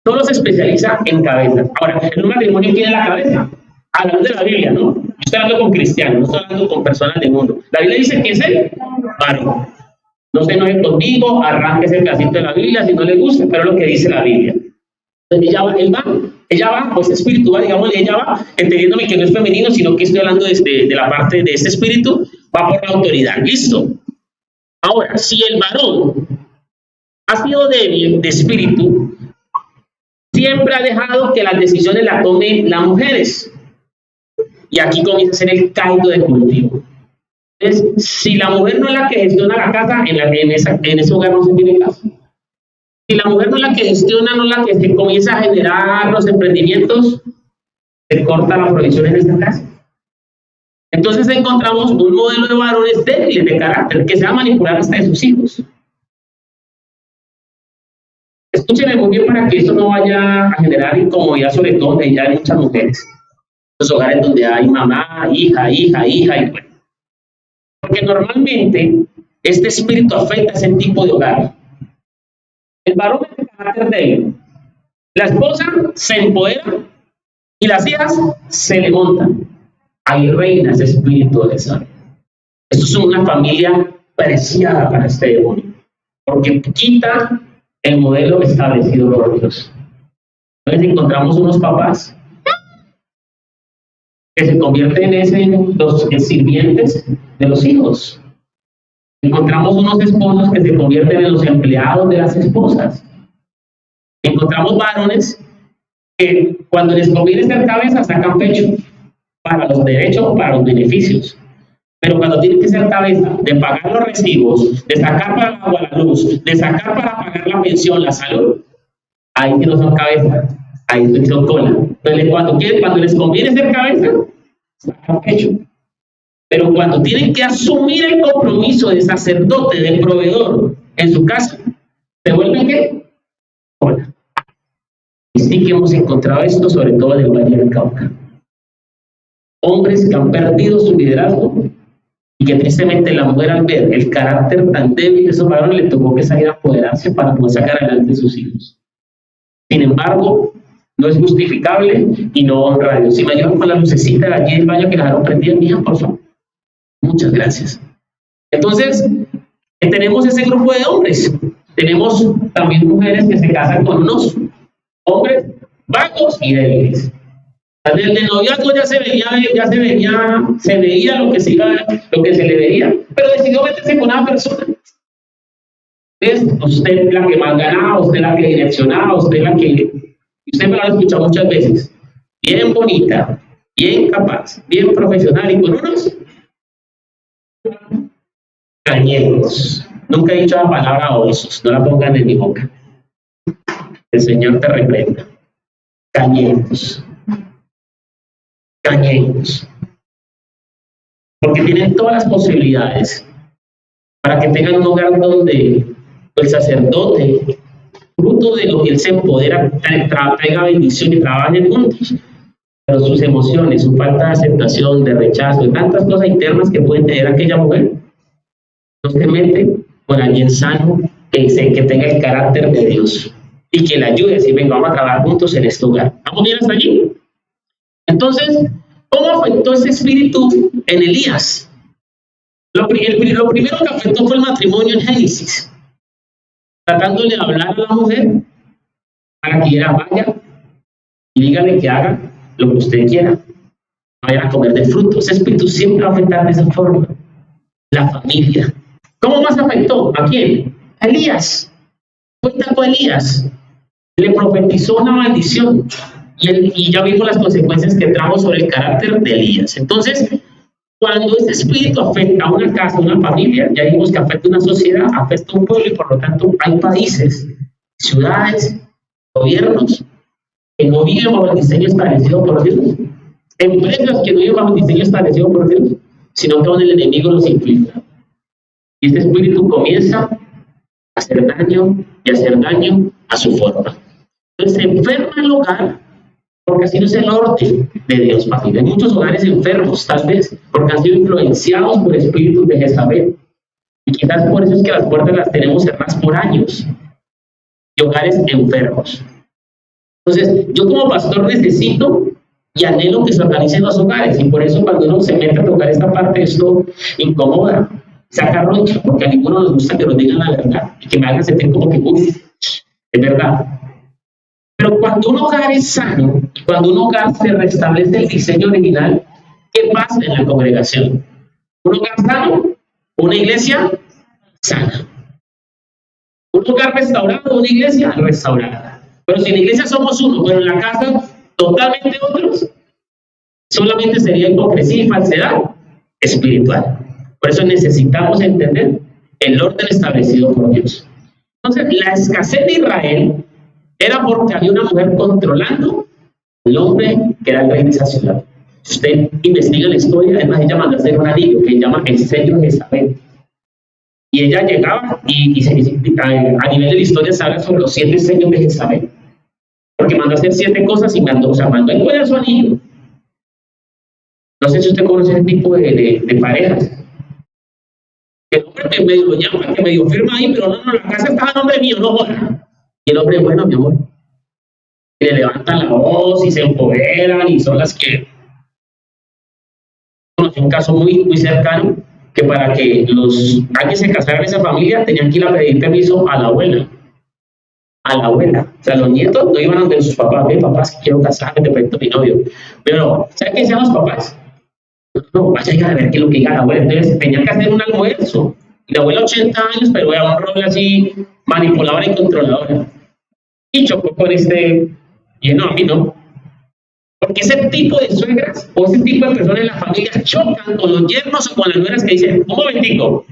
Solo se especializa en cabezas. Ahora, en un matrimonio tiene la cabeza. Hablando de la Biblia, ¿no? Yo estoy hablando con cristianos, no estoy hablando con personas del mundo. La Biblia dice que es el varón. No se enoje conmigo, arranque ese pedacito de la Biblia si no le gusta, pero es lo que dice la Biblia. Entonces él va ella va, pues espiritual, digamos, ella va, entendiéndome que no es femenino, sino que estoy hablando de la parte de este espíritu, va por la autoridad. Listo. Ahora, si el varón ha sido débil de espíritu, siempre ha dejado que las decisiones las tomen las mujeres. Y aquí comienza a ser el caldo de cultivo. Entonces, si la mujer no es la que gestiona la casa, en ese hogar no se tiene casa. Si la mujer no es la que gestiona, no es la que se comienza a generar los emprendimientos, se corta la provisión en esta casa. Entonces encontramos un modelo de varones débiles de carácter que se va a manipular hasta de sus hijos. Escúchenme muy bien para que esto no vaya a generar incomodidad, sobre todo donde ya hay muchas mujeres. Los hogares donde hay mamá, hija, y bueno. Porque normalmente este espíritu afecta a ese tipo de hogar. El varón es de carácter débil. La esposa se empodera y las hijas se le montan. Ahí reina ese espíritu de desorden. Esto es una familia preciada para este demonio, porque quita el modelo establecido por Dios. Entonces encontramos unos papás que se convierten en los sirvientes de los hijos. Encontramos unos esposos que se convierten en los empleados de las esposas. Encontramos varones que cuando les conviene ser cabeza sacan pecho para los derechos o para los beneficios. Pero cuando tienen que ser cabeza de pagar los recibos, de sacar para el agua, la luz, de sacar para pagar la pensión, la salud, ahí sí no son cabeza, ahí sí son cola. Entonces cuando les conviene ser cabeza, sacan pecho. Pero cuando tienen que asumir el compromiso de sacerdote, de proveedor en su casa, ¿se vuelven qué? Cola. Y sí que hemos encontrado esto, sobre todo en el Valle del Cauca. Hombres que han perdido su liderazgo y que tristemente la mujer, al ver el carácter tan débil de esos varones, le tocó que salir a apoderarse para poder sacar adelante a sus hijos. Sin embargo, no es justificable y no honra a Dios. Si me ayudan con la lucecita de allí del baño que la dejaron prendida, mija, por favor. Muchas gracias. Entonces, tenemos ese grupo de hombres. Tenemos también mujeres que se casan con unos hombres vagos y débiles. Desde el noviazgo ya se veía lo que se le veía, pero decidió meterse con una persona. Es usted la que más ganaba, usted la que direccionaba, usted me lo ha escuchado muchas veces, bien bonita, bien capaz, bien profesional y con unos cañeros. Nunca he dicho la palabra osos, no la pongan en mi boca. El Señor te reprenda. Cañeros. Porque tienen todas las posibilidades para que tengan un hogar donde el sacerdote, fruto de lo que él se empodera, traiga bendición y trabajen juntos. Pero sus emociones, su falta de aceptación, de rechazo, de tantas cosas internas que puede tener aquella mujer, no se mete con alguien sano que tenga el carácter de Dios y que le ayude a decir, venga, vamos a trabajar juntos en este hogar. ¿Vamos bien hasta allí? Entonces, ¿cómo afectó ese espíritu en Elías? Lo primero que afectó fue el matrimonio en Génesis, tratándole de hablar a la mujer para que ella vaya y dígale que haga lo que usted quiera, vayan a comer del fruto. Ese espíritu siempre va a afectar de esa forma. La familia. ¿Cómo más afectó? ¿A quién? A Elías. Cuenta Elías. Le profetizó una maldición. Y ya vimos las consecuencias que trajo sobre el carácter de Elías. Entonces, cuando este espíritu afecta a una casa, a una familia, ya vimos que afecta a una sociedad, afecta a un pueblo y por lo tanto hay países, ciudades, gobiernos que no viven bajo el diseño establecido por Dios, empresas que no viven bajo el diseño establecido por Dios, sino que donde el enemigo los infiltra. Y este espíritu comienza a hacer daño y a hacer daño a su forma. Entonces se enferma el hogar porque así no es el orden de Dios, familia. Hay muchos hogares enfermos, tal vez, porque han sido influenciados por espíritus de Jezabel. Y quizás por eso es que las puertas las tenemos cerradas por años. Y hogares enfermos. Entonces, yo como pastor necesito y anhelo que se organicen los hogares. Y por eso cuando uno se mete a tocar esta parte, esto incomoda, saca roncha, porque a ninguno nos gusta que nos digan la verdad y que me hagan sentir como que, uy, es verdad. Pero Pero cuando un hogar es sano, cuando un hogar se restablece el diseño original, ¿qué pasa en la congregación? Un hogar sano, una iglesia sana. Un hogar restaurado, una iglesia restaurada. Pero si en la iglesia somos uno, pero en la casa totalmente otros, solamente sería hipocresía y falsedad espiritual. Por eso necesitamos entender el orden establecido por Dios. Entonces, la escasez de Israel era porque había una mujer controlando el hombre que era el rey de esa ciudad. Si usted investiga la historia, además ella mandó a hacer un anillo que se llama el sello de Jezabel. Y ella llegaba a nivel de la historia se habla sobre los 7 sellos de Jezabel. Porque mandó a hacer 7 cosas y mandó a encuadrar su anillo. No sé si usted conoce ese tipo de parejas. El hombre que medio lo llama, que medio firma ahí, pero no, la casa está a nombre mío, no joda. Y el hombre, bueno, mi amor. Y le levantan la voz y se empoderan y son las que... Conocí un caso muy cercano que para que alguien se casara en esa familia tenían que ir a pedir permiso a la abuela. A la abuela. O sea, los nietos no iban a donde sus papás. Papás, quiero casarme, te presento a mi novio. Pero, ¿sabes qué decían los papás? No, vayan a ver qué es lo que diga la abuela. Entonces, tenían que hacer un almuerzo. Y la abuela 80 años, pero era un rol así manipuladora y controladora. Y chocó con y no, a mí no. Porque ese tipo de suegras o ese tipo de personas en la familia chocan con los yernos o con las nueras que dicen, un momentico,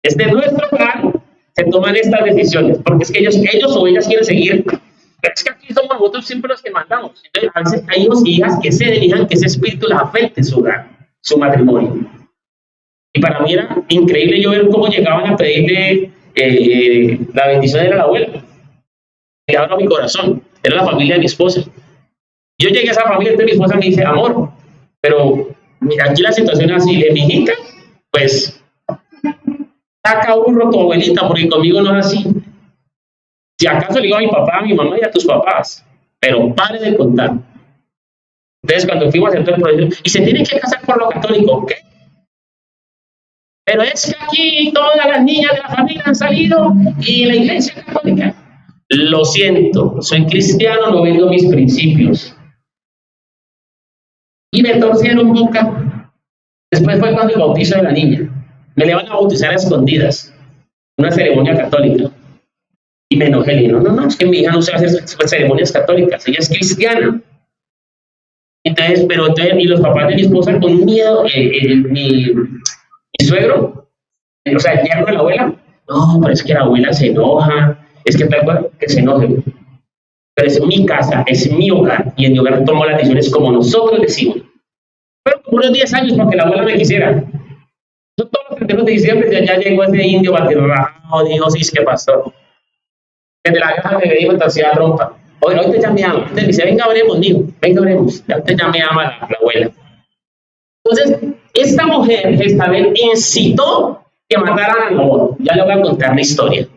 desde nuestro hogar se toman estas decisiones, porque es que ellos o ellas quieren seguir. Pero es que aquí somos nosotros siempre los que mandamos. Entonces, a veces hay hijos y hijas que se dejan que ese espíritu las afecte su hogar, su matrimonio. Y para mí era increíble yo ver cómo llegaban a pedirle la bendición de la abuela. Me abro mi corazón, era la familia de mi esposa. Yo llegué a esa familia, entonces mi esposa me dice, amor, pero mira, aquí la situación es así, mi hijita, pues, saca burro tu abuelita, porque conmigo no es así. Si acaso le digo a mi papá, a mi mamá y a tus papás, pero pare de contar. Entonces, cuando fuimos a hacer todo el proceso, y se tiene que casar por lo católico, ¿qué? Pero es que aquí todas las niñas de la familia han salido y la iglesia católica. Lo siento, soy cristiano, no vendo mis principios. Y me torcieron boca. Después fue cuando el bautizo de la niña. Me le van a bautizar a escondidas. Una ceremonia católica. Y me enojé. Le dije, no, es que mi hija no se va a hacer ceremonias católicas. Ella es cristiana. Entonces, y los papás de mi esposa con miedo, mi suegro, o sea, el yerno de la abuela, no, pero es que la abuela se enoja. Es que tal cual que se enoje. Pero es mi casa, es mi hogar, y en mi hogar tomo las decisiones como nosotros decimos. Pero como unos 10 años para que la abuela me quisiera. Yo todos los 31 de diciembre ya llegó ese indio batirrado, dijo, sí, ¿qué pasó? Desde la granja me dijo, entonces a trompa. Hoy te ya me ama. Entonces me dice, venga, oremos, niño, venga, oremos. Ya te ya me ama la abuela. Entonces, esta mujer, Jezabel, incitó que mataran a Nabot. Ya le voy a contar la historia.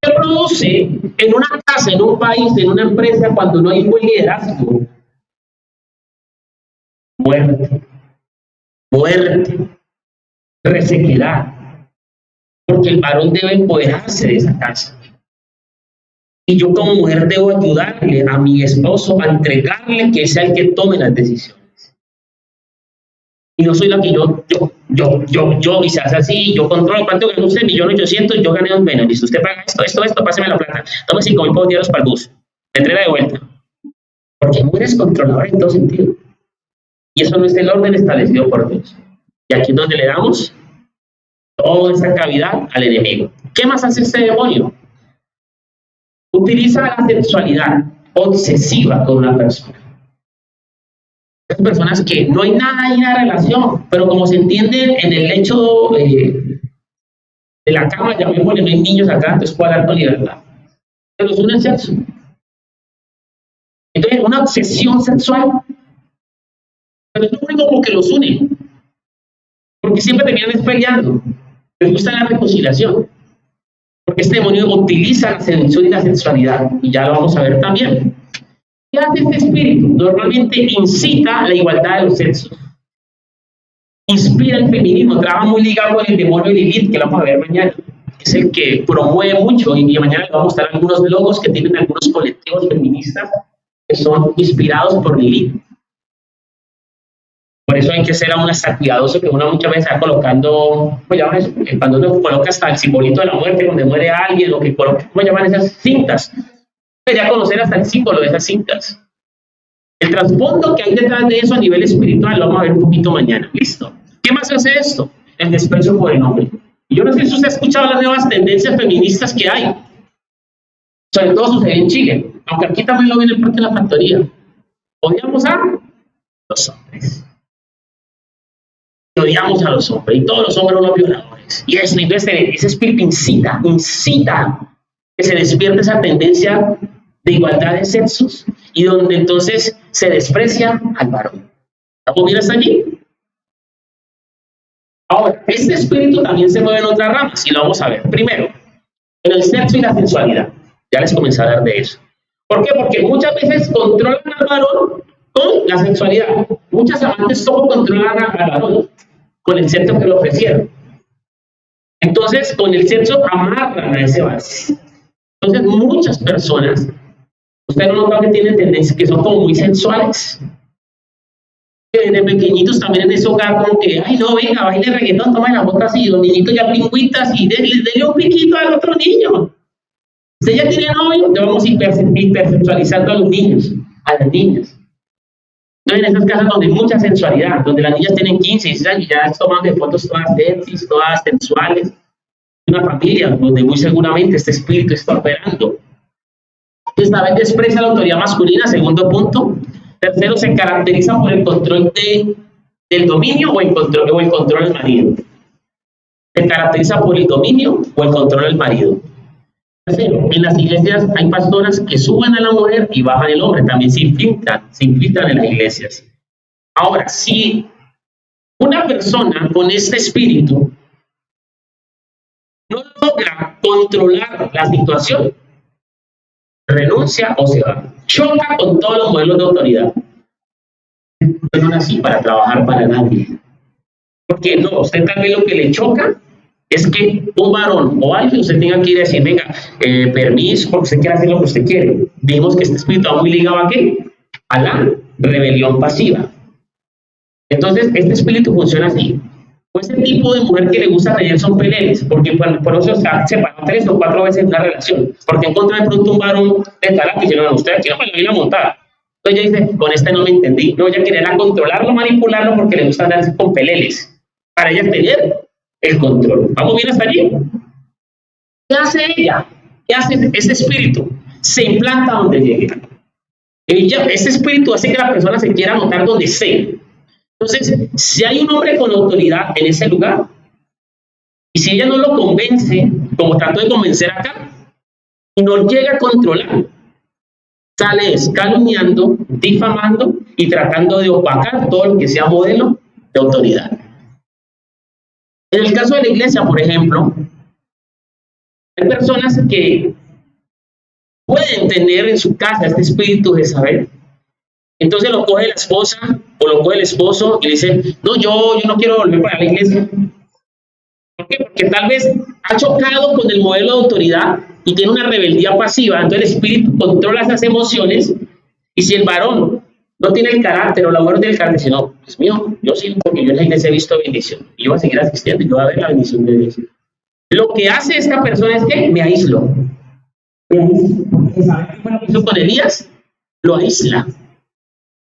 Se produce en una casa, en un país, en una empresa, cuando no hay un buen liderazgo. Muerte, resequedad, porque el varón debe empoderarse de esa casa. Y yo como mujer debo ayudarle a mi esposo a entregarle que sea el que tome las decisiones. Y no soy la que yo, y se hace así, yo controlo cuánto ganó usted, 1.800.000, yo gané 2 menos. Dice, usted paga esto, páseme la plata. Tome 5.000 diarios para el bus. Me entrega de vuelta. Porque mujeres controladoras en todo sentido. Y eso no es el orden establecido por Dios. Y aquí es donde le damos toda esa cavidad al enemigo. ¿Qué más hace este demonio? Utiliza la sexualidad obsesiva con una persona. Hay personas que no hay nada en la relación, pero como se entiende en el hecho de la cama, llamémosle, no hay niños acá, entonces puede dar con libertad. Pero es un sexo. Entonces, una obsesión sexual. Pero es lo único como que los une. Porque siempre terminan peleando. Les gusta la reconciliación. Porque este demonio utiliza la seducción y la sexualidad. Y ya lo vamos a ver también. ¿Qué hace este espíritu? Normalmente incita la igualdad de los sexos. Inspira el feminismo. Trabaja muy ligado con el demonio Lilith, que lo vamos a ver mañana. es el que promueve mucho, y mañana les voy a mostrar algunos logos que tienen algunos colectivos feministas que son inspirados por Lilith. Por eso hay que ser aún hasta cuidadoso, que uno muchas veces está colocando, ¿cómo llaman eso? Cuando uno coloca hasta el simbolito de la muerte, donde muere alguien, lo que coloca, ¿cómo llaman esas cintas? Debería conocer hasta el símbolo de esas cintas. El trasfondo que hay detrás de eso a nivel espiritual lo vamos a ver un poquito mañana. Listo. ¿Qué más hace esto? El desprecio por el hombre. Y yo no sé si usted ha escuchado las nuevas tendencias feministas que hay. Sobre todo sucede en Chile, aunque aquí también lo viene el Parque de la Factoría. Odiamos a los hombres. Odiamos a los hombres, y todos los hombres son los violadores. Y eso, entonces, ese espíritu incita que se despierte esa tendencia de igualdad de sexos, y donde entonces se desprecia al varón. ¿Estamos bien hasta allí? Ahora, este espíritu también se mueve en otras ramas, y lo vamos a ver. Primero, en el sexo y la sensualidad. Ya les comencé a hablar de eso. ¿Por qué? Porque muchas veces controlan al varón con la sexualidad. Muchas amantes solo controlan al varón con el sexo que le ofrecieron. Entonces, con el sexo amarran a ese varón. Entonces, muchas personas, usted no nota que tienen tendencias que son como muy sensuales. Desde pequeñitos también en ese hogar, como que, ay, no, venga, baile reggaetón, toma las botas y los niñitos ya pingüitas y denle un piquito al otro niño. Usted ya tiene novio, te vamos hipersexualizando a los niños, a las niñas. Entonces, en esas casas donde hay mucha sensualidad, donde las niñas tienen 15, 16 años y ya toman de fotos todas sexys, todas sensuales. Una familia donde muy seguramente este espíritu está operando. Esta vez desprecia la autoridad masculina, segundo punto. Tercero, se caracteriza por el control del dominio o el control del marido. Se caracteriza por el dominio o el control del marido. Tercero, en las iglesias hay pastoras que suben a la mujer y bajan el hombre, también se infiltran en las iglesias. Ahora, si una persona con este espíritu no logra controlar la situación, renuncia o se va. Choca con todos los modelos de autoridad. No son así para trabajar para nadie. Porque no, usted tal vez lo que le choca es que un varón o alguien usted tenga que ir a decir, venga, permiso, porque usted quiere hacer lo que usted quiere. Vimos que este espíritu va muy ligado a ¿qué? A la rebelión pasiva. Entonces, este espíritu funciona así. O ese tipo de mujer que le gusta tener son peleles, porque por eso se ha separado 3 o 4 veces en una relación. Porque encontró de pronto un varón de carácter y dice, no, usted aquí no me la viene a montar. Entonces ella dice, con este no me entendí. No, ella quería controlarlo, manipularlo, porque le gusta andar con peleles. Para ella tener el control. ¿Vamos bien hasta allí? ¿Qué hace ella? ¿Qué hace ese espíritu? Se implanta donde llegue. Ese espíritu hace que la persona se quiera montar donde sea. Entonces, si hay un hombre con autoridad en ese lugar, y si ella no lo convence, como trató de convencer acá, y no llega a controlar, sale calumniando, difamando y tratando de opacar todo lo que sea modelo de autoridad. En el caso de la iglesia, por ejemplo, hay personas que pueden tener en su casa este espíritu de saber. Entonces lo coge la esposa o lo coge el esposo y le dice, no, yo no quiero volver para la iglesia. ¿Por qué? Porque tal vez ha chocado con el modelo de autoridad y tiene una rebeldía pasiva. Entonces el espíritu controla esas emociones, y si el varón no tiene el carácter o la mujer no tiene el carácter, dice, no, es mío, yo sí, porque yo en la iglesia he visto bendición y yo voy a seguir asistiendo y yo voy a ver la bendición de Dios. Lo que hace esta persona es que me aíslo. ¿Saben qué fue lo que hizo con Elías? Lo aísla.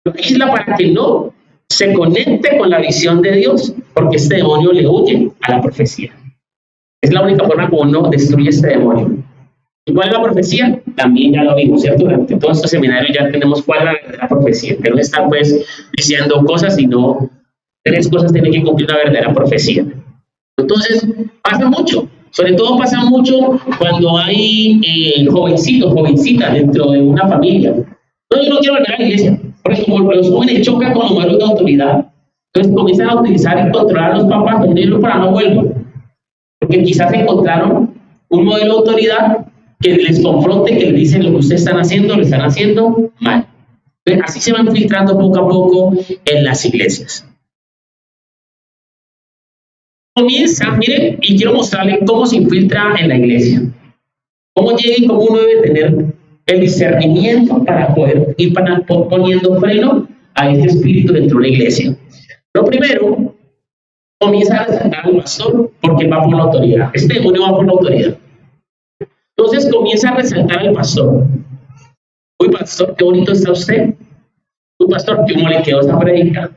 Lo aísla para que no se conecte con la visión de Dios, porque este demonio le huye a la profecía. Es la única forma como uno destruye este demonio. ¿Y cuál es la profecía? También ya lo vimos, ¿cierto? Durante todo este seminario ya tenemos cuál es la profecía, que no está pues diciendo cosas, sino 3 cosas tienen que cumplir una verdadera profecía. Entonces, pasa mucho. Sobre todo pasa mucho cuando hay jovencitos, jovencitas dentro de una familia. No, yo no quiero volver a la iglesia, porque como los jóvenes chocan con los modelos de autoridad, entonces comienzan a utilizar y controlar a los papás para no vuelvan. Porque quizás encontraron un modelo de autoridad que les confronte, que les dicen lo que ustedes están haciendo, lo están haciendo mal. Entonces, así se van filtrando poco a poco en las iglesias. comienza, mire, y quiero mostrarle cómo se infiltra en la iglesia. Cómo llega y cómo uno debe tener el discernimiento para poder ir poniendo freno a este espíritu dentro de la iglesia. Lo primero, comienza a resaltar al pastor porque va por la autoridad. Este demonio va por la autoridad. Entonces comienza a resaltar al pastor. Uy, pastor, qué bonito está usted. Uy, pastor, cómo le quedó esa predica.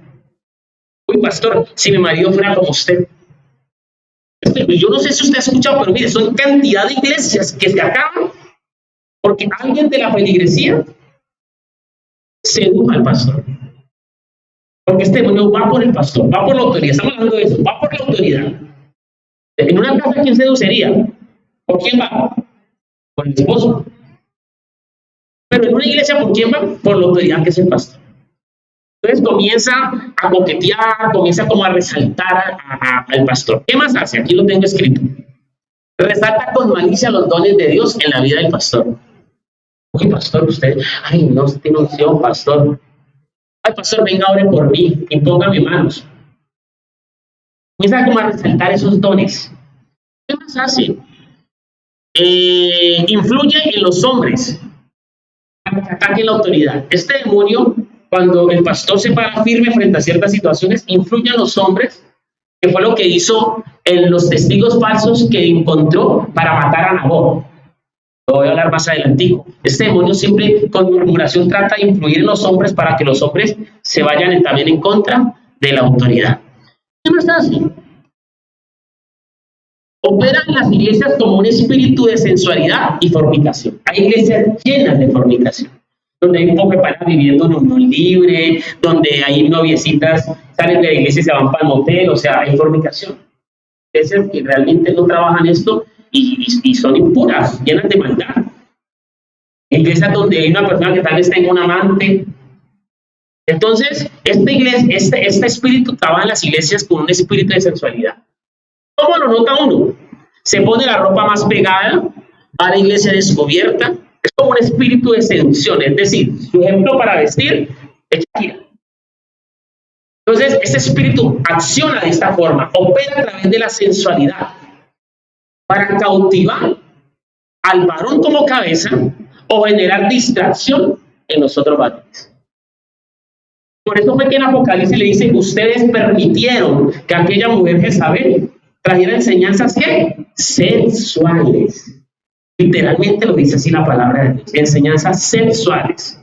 Uy, pastor, si mi marido fuera como usted. Yo no sé si usted ha escuchado, pero mire, son cantidad de iglesias que se acaban porque alguien de la feligresía sedujo al pastor. Porque este demonio va por el pastor, va por la autoridad. Estamos hablando de eso, va por la autoridad. En una casa, ¿quién seduciría? ¿Por quién va? Por el esposo. Pero en una iglesia, ¿por quién va? Por la autoridad que es el pastor. Entonces comienza a coquetear, comienza como a resaltar al pastor. ¿Qué más hace? Aquí lo tengo escrito. Resalta con malicia los dones de Dios en la vida del pastor. Oye, pastor, usted, ay, no tiene unción, pastor. Ay, pastor, venga, ore por mí, impóngame manos. Comienza como a resaltar esos dones. ¿Qué más hace? Influye en los hombres para que ataquen la autoridad. Este demonio, cuando el pastor se para firme frente a ciertas situaciones, influye en los hombres, que fue lo que hizo en los testigos falsos que encontró para matar a Nabot. Lo voy a hablar más adelantico. Este demonio siempre con murmuración trata de influir en los hombres para que los hombres se vayan también en contra de la autoridad. ¿Qué más hace? Opera en las iglesias como un espíritu de sensualidad y fornicación. Hay iglesias llenas de fornicación, donde hay un poco de parejas viviendo en unión libre, donde hay noviecitas, salen de la iglesia y se van para el motel, o sea, hay fornicación. Iglesias que realmente no trabajan esto y son impuras, llenas de maldad. Iglesias donde hay una persona que tal vez tenga un amante. Entonces, este espíritu trabaja en las iglesias con un espíritu de sensualidad. ¿Cómo lo nota uno? Se pone la ropa más pegada, va a la iglesia descubierta, es como un espíritu de seducción, es decir, su ejemplo para vestir es Shakira. Entonces, este espíritu acciona de esta forma, opera a través de la sensualidad para cautivar al varón como cabeza o generar distracción en los otros varones. Por eso fue que en Apocalipsis le dice, ustedes permitieron que aquella mujer Jezabel trajera enseñanzas ¿qué? Sexuales. Literalmente lo dice así la palabra de Dios, enseñanzas sexuales.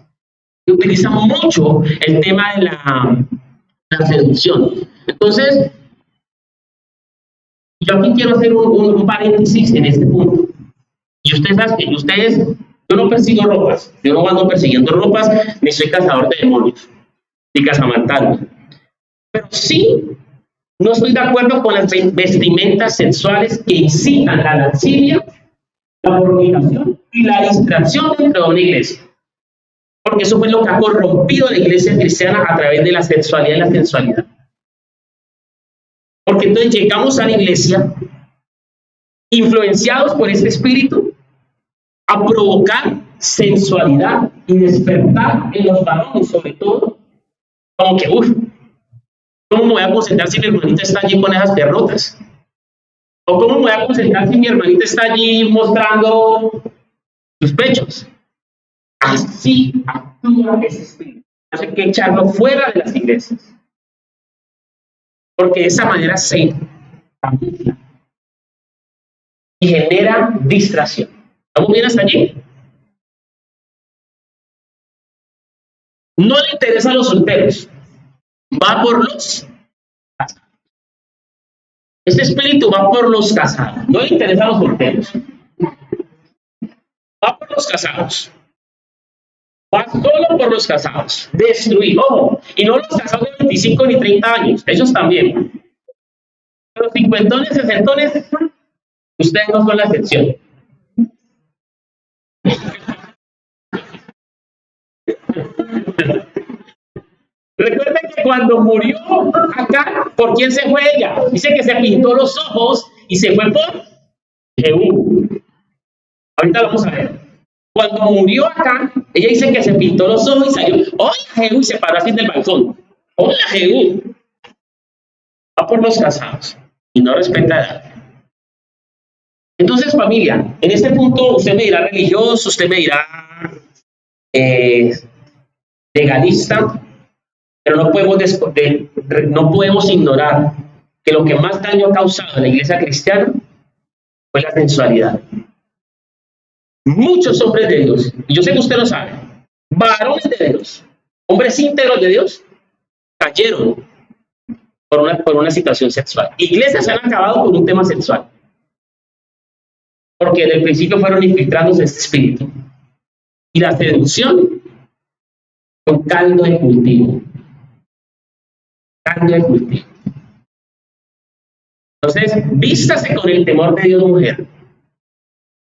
Y utiliza mucho el tema de la seducción. Entonces, yo aquí quiero hacer un paréntesis en este punto. Y ustedes, yo no persigo ropas, yo no ando persiguiendo ropas, ni soy cazador de demonios, ni cazamantanos. Pero sí, no estoy de acuerdo con las vestimentas sexuales que incitan a la lascivia, la fornicación y la distracción dentro de una iglesia. Porque eso fue lo que ha corrompido la iglesia cristiana a través de la sexualidad y la sensualidad. Porque entonces llegamos a la iglesia influenciados por este espíritu a provocar sensualidad y despertar en los varones, sobre todo, como que, ¿cómo me voy a concentrar si mi hermanita está allí con esas derrotas? ¿O cómo me voy a concentrar si mi hermanita está allí mostrando sus pechos? Así actúa ese espíritu. Hay que echarlo fuera de las iglesias. Porque de esa manera se camufla y genera distracción. ¿Estamos bien hasta allí? No le interesan los solteros. Va por los casados. Este espíritu va por los casados. No le interesan los solteros. Va por los casados. Va solo por los casados. Destruir. Ojo. Y no los casados de 25 ni 30 años. Ellos también. Pero 50, 60, ustedes no son la excepción. Recuerden que cuando murió acá, ¿por quién se fue ella? Dice que se pintó los ojos y se fue por Jehú. Ahorita lo vamos a ver. Cuando murió acá, ella dice que se pintó los ojos y salió. Hola Jehú, y se paró así del balcón. Hola Jehú. Va por los casados. y no respeta edad. Entonces, familia, en este punto usted me dirá religioso, usted me dirá legalista, pero no podemos ignorar que lo que más daño ha causado a la iglesia cristiana fue la sensualidad. Muchos hombres de Dios, y yo sé que usted lo sabe, varones de Dios, hombres íntegros de Dios, cayeron por una situación sexual. Iglesias se han acabado por un tema sexual, porque desde el principio fueron infiltrándose este espíritu. Y la seducción fue un caldo de cultivo. Caldo de cultivo. Entonces, vístase con el temor de Dios, mujer.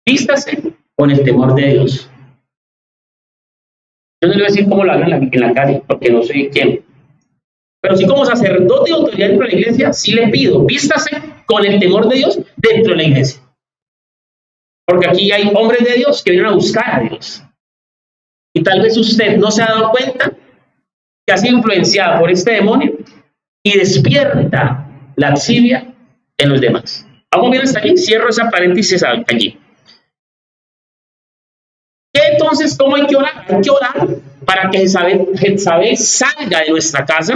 Vístase con el temor de Dios. Yo no le voy a decir cómo lo hagan en la calle, porque no soy quien. Pero sí, como sacerdote y autoridad dentro de la iglesia, sí le pido, vístase con el temor de Dios dentro de la iglesia. Porque aquí hay hombres de Dios que vienen a buscar a Dios. Y tal vez usted no se ha dado cuenta que ha sido influenciado por este demonio y despierta la lascivia en los demás. Vamos bien hasta aquí, cierro esa paréntesis allí. Entonces, ¿cómo hay que orar? Hay que orar para que Jezabel salga de nuestra casa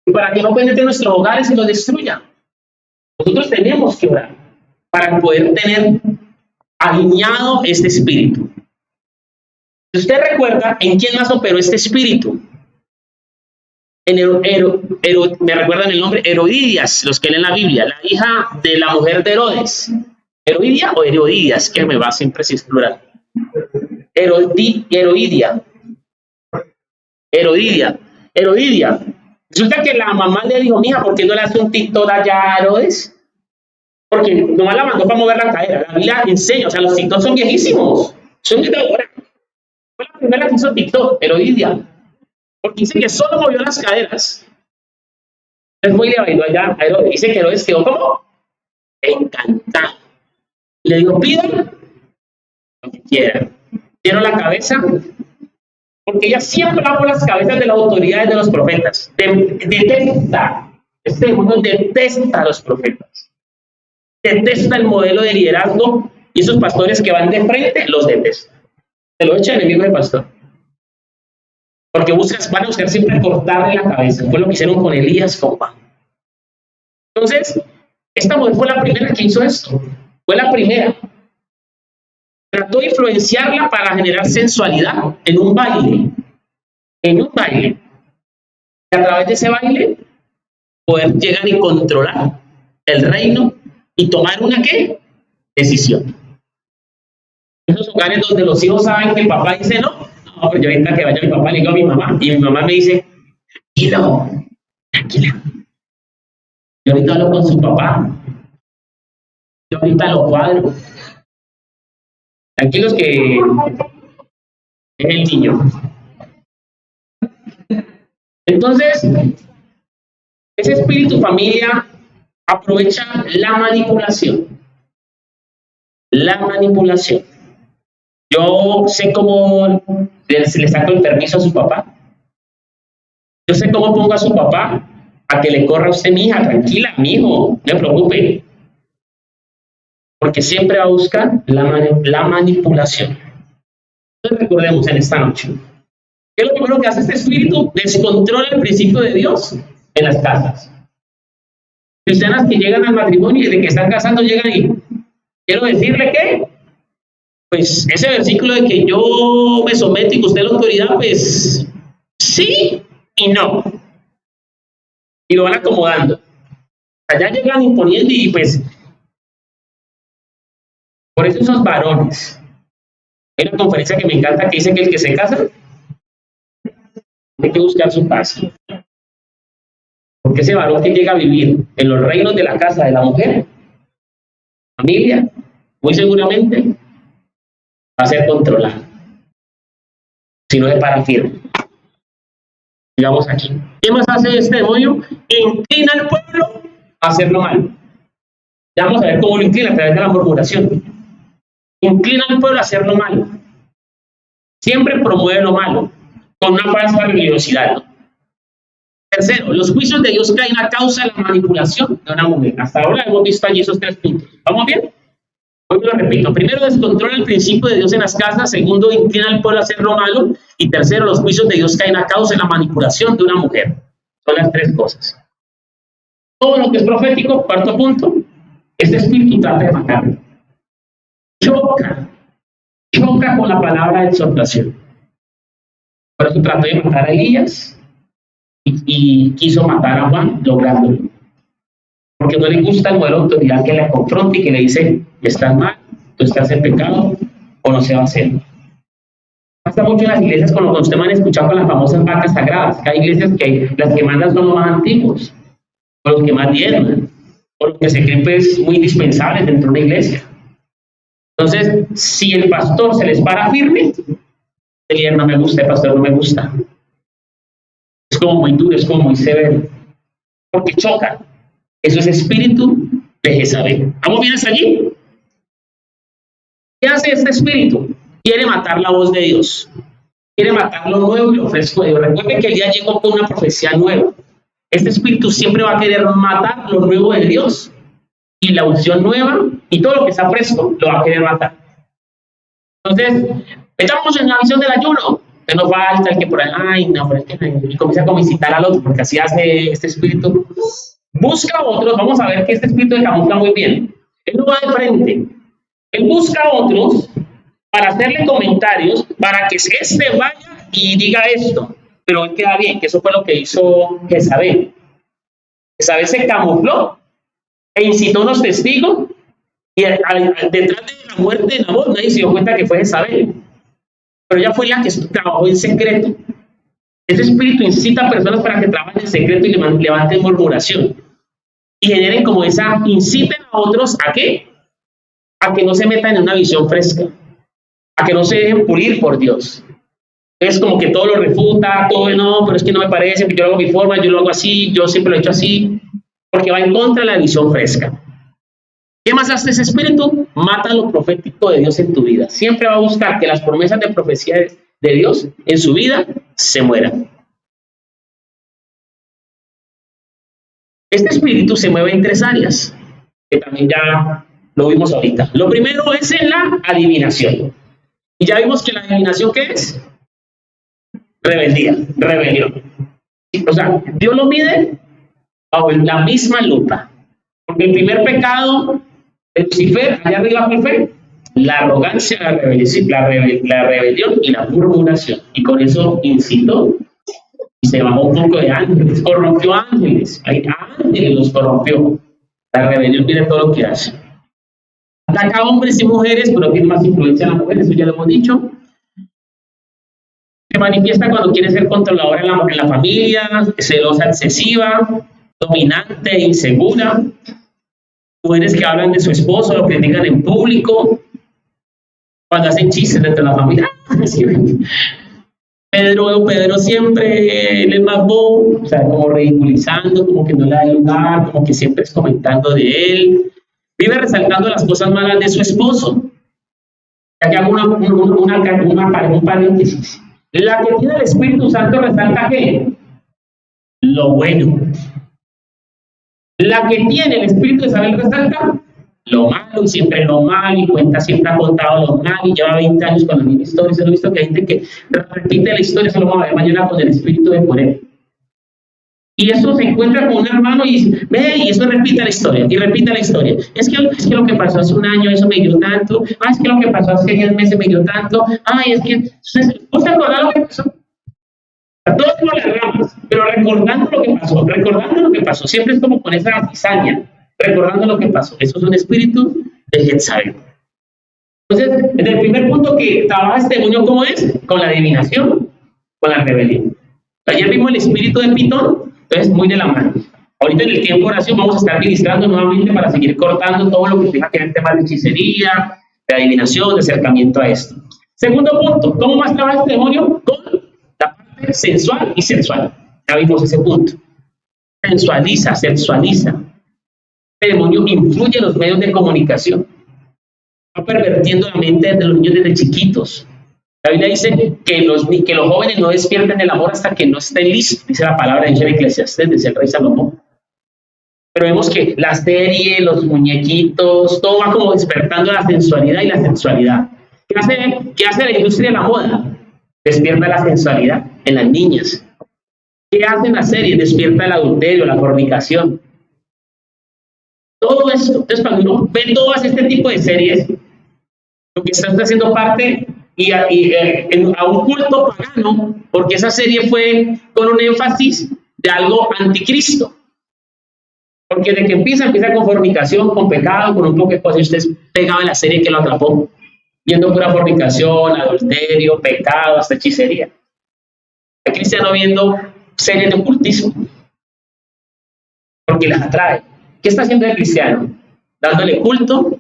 y para que no penetre en nuestros hogares y los destruya. Nosotros tenemos que orar para poder tener alineado este espíritu. Si usted recuerda, ¿en quién más operó este espíritu? Me recuerdan el nombre Herodias, los que leen la Biblia, la hija de la mujer de Herodes. ¿Herodidia o Herodias? Que me va siempre si es plural. Herodidia. Resulta que la mamá le dijo, mija, ¿por qué no le hace un TikTok allá a Herodes? Porque nomás la mandó para mover la cadera. La Biblia enseña, o sea, los TikToks son viejísimos. Son de ahora. Fue la primera que hizo TikTok, Herodidia. Porque dice que solo movió las caderas. Entonces muy le bailó allá a Herodes. Dice que Herodes quedó como encantado. Le digo, pidan lo que quieran. Quiero la cabeza, porque ella siempre va por las cabezas de las autoridades de los profetas. Detesta, este mundo detesta a los profetas. Detesta el modelo de liderazgo y esos pastores que van de frente los detesta. Se lo echa enemigo de pastor. Porque van a buscar siempre cortarle la cabeza. Fue lo que hicieron con Elías, con Juan. Entonces, esta mujer fue la primera que hizo esto. Fue la primera. Trató de influenciarla para generar sensualidad en un baile. En un baile. Y a través de ese baile, poder llegar y controlar el reino y tomar una ¿qué? Decisión. Esos hogares donde los hijos saben que el papá dice no, pues yo ahorita que vaya mi papá le digo a mi mamá y mi mamá me dice, tranquila. Yo ahorita hablo con su papá. Yo ahorita lo cuadro. Tranquilos que es el niño. Entonces, ese espíritu familia aprovecha la manipulación. La manipulación. Yo sé cómo le saco el permiso a su papá. Yo sé cómo pongo a su papá a que le corra a usted, mi hija, tranquila, mi hijo, no se preocupe. Porque siempre va a buscar la manipulación. Entonces recordemos en esta noche. ¿Qué es lo primero que hace este espíritu? Descontrola el principio de Dios en las casas. Cristianas que llegan al matrimonio y desde que están casando llegan y quiero decirle que pues ese versículo de que yo me someto y que usted es la autoridad, pues sí y no. Y lo van acomodando. Allá llegan imponiendo y pues por eso esos varones. Hay una conferencia que me encanta que dice que el que se casa hay que buscar su paz. Porque ese varón que llega a vivir en los reinos de la casa de la mujer, familia, muy seguramente va a ser controlado. Si no se para firme. Digamos aquí. ¿Qué más hace este demonio? Inclina al pueblo a hacer lo malo. Ya vamos a ver cómo lo inclina a través de la murmuración. Inclina al pueblo a hacer lo malo. Siempre promueve lo malo con una falsa religiosidad, ¿no? Tercero, los juicios de Dios caen a causa de la manipulación de una mujer. Hasta ahora hemos visto allí esos 3 puntos. ¿Vamos bien? Hoy lo repito. Primero, descontrola el principio de Dios en las casas. Segundo, inclina al pueblo a hacer lo malo. Y tercero, los juicios de Dios caen a causa de la manipulación de una mujer. Son las 3 cosas. Todo lo que es profético, cuarto punto, este espíritu trata de matarlo. Choca con la palabra de exhortación. Por eso trató de matar a Elías y quiso matar a Juan, lográndolo. Porque no le gusta el modelo de autoridad que le confronte y que le dice, estás mal, tú estás en pecado, o no se va a hacer. Pasa mucho en las iglesias con lo que ustedes han escuchado con las famosas vacas sagradas, que hay iglesias que las que mandan son los más antiguos, o los que más diezman, o los que se creen pues muy indispensables dentro de una iglesia. Entonces, si el pastor se les para firme, el líder no me gusta, el pastor no me gusta. Es como muy duro, es como muy severo, porque choca. Eso es espíritu de Jezabel. ¿Vamos bien hasta allí? ¿Qué hace este espíritu? Quiere matar la voz de Dios. Quiere matar lo nuevo y lo fresco de Dios. Recuerden que el día llegó con una profecía nueva. Este espíritu siempre va a querer matar lo nuevo de Dios. Y la unción nueva y todo lo que está fresco lo va a querer matar. Entonces, estamos en la visión del ayuno. Que no falta el que por ahí, ay, no, pero es que y comienza a incitar al otro, porque así hace este espíritu. Busca a otros, vamos a ver que este espíritu de camufla muy bien. Él no va de frente. Él busca a otros para hacerle comentarios, para que este vaya y diga esto. Pero él queda bien, que eso fue lo que hizo Jezabel. Jezabel se camufló e incitó a unos testigos y detrás de la muerte de Nabot nadie se dio cuenta que fue Jezabel. Pero ella fue la que trabajó en secreto. Ese espíritu incita a personas para que trabajen en secreto y levanten murmuración. Y generen como esa, inciten a otros ¿a qué? A que no se metan en una visión fresca. A que no se dejen pulir por Dios. Es como que todo lo refuta, todo no, pero es que no me parece, que yo lo hago a mi forma, yo lo hago así, yo siempre lo he hecho así. Porque va en contra de la visión fresca. ¿Qué más hace ese espíritu? Mata lo profético de Dios en tu vida. Siempre va a buscar que las promesas de profecía de Dios en su vida se mueran. Este espíritu se mueve en 3 áreas, que también ya lo vimos ahorita. Lo primero es en la adivinación. Y ya vimos que la adivinación, ¿qué es? Rebeldía, rebelión. O sea, Dios lo mide bajo la misma lupa. Porque el primer pecado de Lucifer, allá arriba, ¿cuál fue? La arrogancia, la rebelión y la murmuración. Y con eso incitó y se bajó un poco de ángeles, corrompió ángeles. Hay ángeles los corrompió. La rebelión tiene todo lo que hace. Ataca a hombres y mujeres, pero tiene más influencia en las mujeres, eso ya lo hemos dicho. Se manifiesta cuando quiere ser controladora en la familia, celosa excesiva, dominante e insegura. Mujeres que hablan de su esposo, lo critican en público, cuando hacen chistes dentro de la familia. Pedro siempre él es más bobo, o sea, como ridiculizando, como que no le da lugar, como que siempre es comentando de él. Vive resaltando las cosas malas de su esposo. Aquí hago un paréntesis. La que tiene el Espíritu Santo resalta ¿qué? Lo bueno. La que tiene el Espíritu de Isabel resalta lo malo y siempre lo malo y siempre ha contado lo malo y lleva 20 años con la misma historia. Se lo he visto que hay gente que repite la historia, se lo vamos a ver mañana con el Espíritu de poder. Y eso se encuentra con un hermano y dice, ve, y eso repite la historia, y repite la historia. Es que lo que pasó hace un año, eso me dio tanto. Es que lo que pasó hace 10 meses me dio tanto. Es que, ¿vos te acordás lo que pasó? Todos por las ramas, pero recordando lo que pasó, siempre es como con esa cizaña, recordando lo que pasó. Eso es un espíritu de Jezabel. Entonces, desde el primer punto que trabaja este demonio, ¿cómo es? Con la adivinación, con la rebelión. Ayer vimos el espíritu de Pitón, entonces muy de la mano. Ahorita en el tiempo de oración vamos a estar ministrando nuevamente para seguir cortando todo lo que tenga que ver temas de hechicería, de adivinación, de acercamiento a esto. Segundo punto, ¿cómo más trabaja este demonio? Con la parte sensual y sexual. Ya vimos ese punto. Sensualiza, sexualiza. Este demonio influye en los medios de comunicación. Va pervirtiendo la mente de los niños desde chiquitos. La Biblia dice que los jóvenes no despierten el amor hasta que no estén listos, dice la palabra en Eclesiastés, dice el rey Salomón. Pero vemos que la serie, los muñequitos, todo va como despertando la sensualidad y la sexualidad. ¿Qué hace la industria de la moda? Despierta la sensualidad en las niñas. ¿Qué hacen las series? Despierta el adulterio, la fornicación. Todo esto. Entonces, cuando uno ve todas este tipo de series, lo que está haciendo parte a un culto pagano, porque esa serie fue con un énfasis de algo anticristo. Porque de que empieza con fornicación, con pecado, con un poco de cosas, y usted es pegado en la serie que lo atrapó, viendo pura fornicación, adulterio, pecado, hasta hechicería. El cristiano viendo series de ocultismo, porque las atrae. ¿Qué está haciendo el cristiano? Dándole culto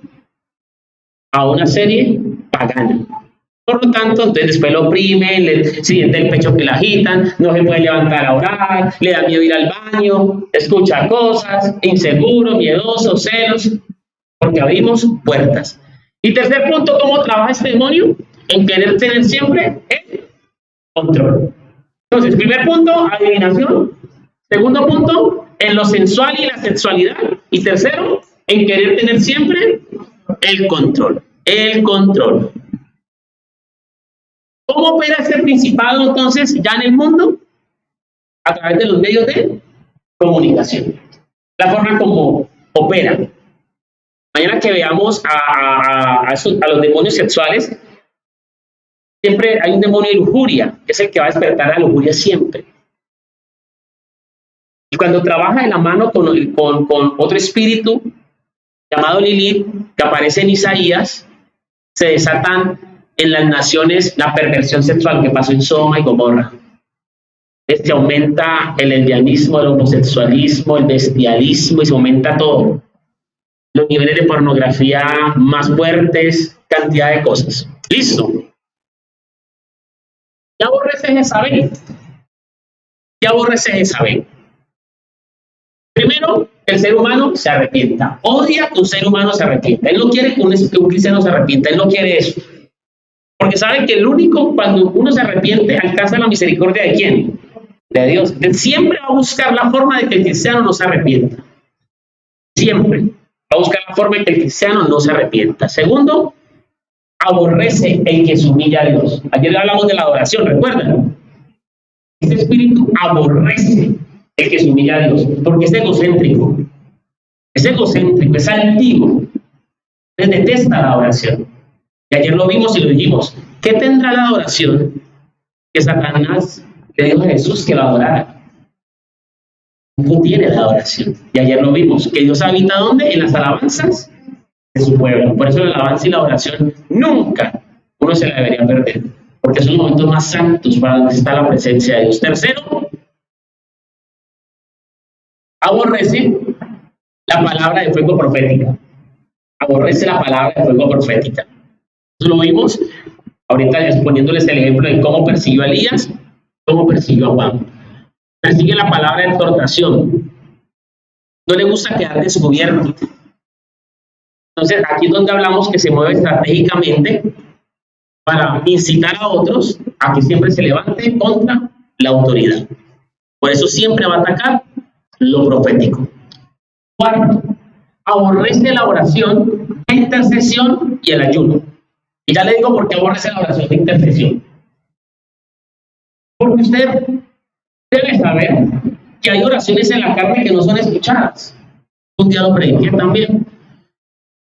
a una serie pagana. Por lo tanto, entonces después lo oprimen, le siente el pecho que le agitan, no se puede levantar a orar, le da miedo ir al baño, escucha cosas, inseguro, miedoso, celos, porque abrimos puertas. Y tercer punto, ¿cómo trabaja este demonio? En querer tener siempre el control. Entonces, primer punto, adivinación. Segundo punto, en lo sensual y la sexualidad. Y tercero, en querer tener siempre el control. El control. ¿Cómo opera este principado entonces ya en el mundo? A través de los medios de comunicación. La forma como opera. Mañana que veamos a los demonios sexuales, siempre hay un demonio de lujuria, que es el que va a despertar la lujuria siempre. Y cuando trabaja de la mano con otro espíritu llamado Lilith, que aparece en Isaías, se desatan en las naciones la perversión sexual que pasó en Sodoma y Gomorra. Se aumenta el lesbianismo, el homosexualismo, el bestialismo y se aumenta todo. Los niveles de pornografía más fuertes, cantidad de cosas. Listo. ¿Qué aborrece Jezabel? ¿Qué aborrece Jezabel? Primero, el ser humano se arrepienta. Odia que un ser humano se arrepienta. Él no quiere que un cristiano se arrepienta. Él no quiere eso. Porque sabe que el único, cuando uno se arrepiente, alcanza la misericordia de ¿quién? De Dios. Él siempre va a buscar la forma de que el cristiano no se arrepienta. Siempre va a buscar la forma de que el cristiano no se arrepienta. Segundo, aborrece el que se humilla a Dios. Ayer hablamos de la adoración, ¿recuerdan? Este espíritu aborrece el que se humilla a Dios, porque es egocéntrico. Es egocéntrico, es altivo. Él detesta la adoración. Y ayer lo vimos y lo dijimos. ¿Qué tendrá la adoración que Satanás le dijo a Jesús que la adorara? No tiene la adoración. Y ayer lo vimos. Que Dios habita ¿dónde? En las alabanzas de su pueblo. Por eso la alabanza y la adoración nunca uno se la debería perder. Porque son los momentos más santos para donde está la presencia de Dios. Tercero, aborrece la palabra de fuego profética. Aborrece la palabra de fuego profética. Lo vimos ahorita poniéndoles el ejemplo de cómo persiguió a Elías, cómo persiguió a Juan. Persigue la palabra de exhortación. No le gusta quedar descubierto. Entonces, aquí es donde hablamos que se mueve estratégicamente para incitar a otros a que siempre se levante contra la autoridad. Por eso siempre va a atacar lo profético. Cuarto, aborrece la oración, la intercesión y el ayuno. Y ya le digo por qué aborrece la oración de intercesión. Porque usted debe saber que hay oraciones en la carne que no son escuchadas. Un día lo prediqué también.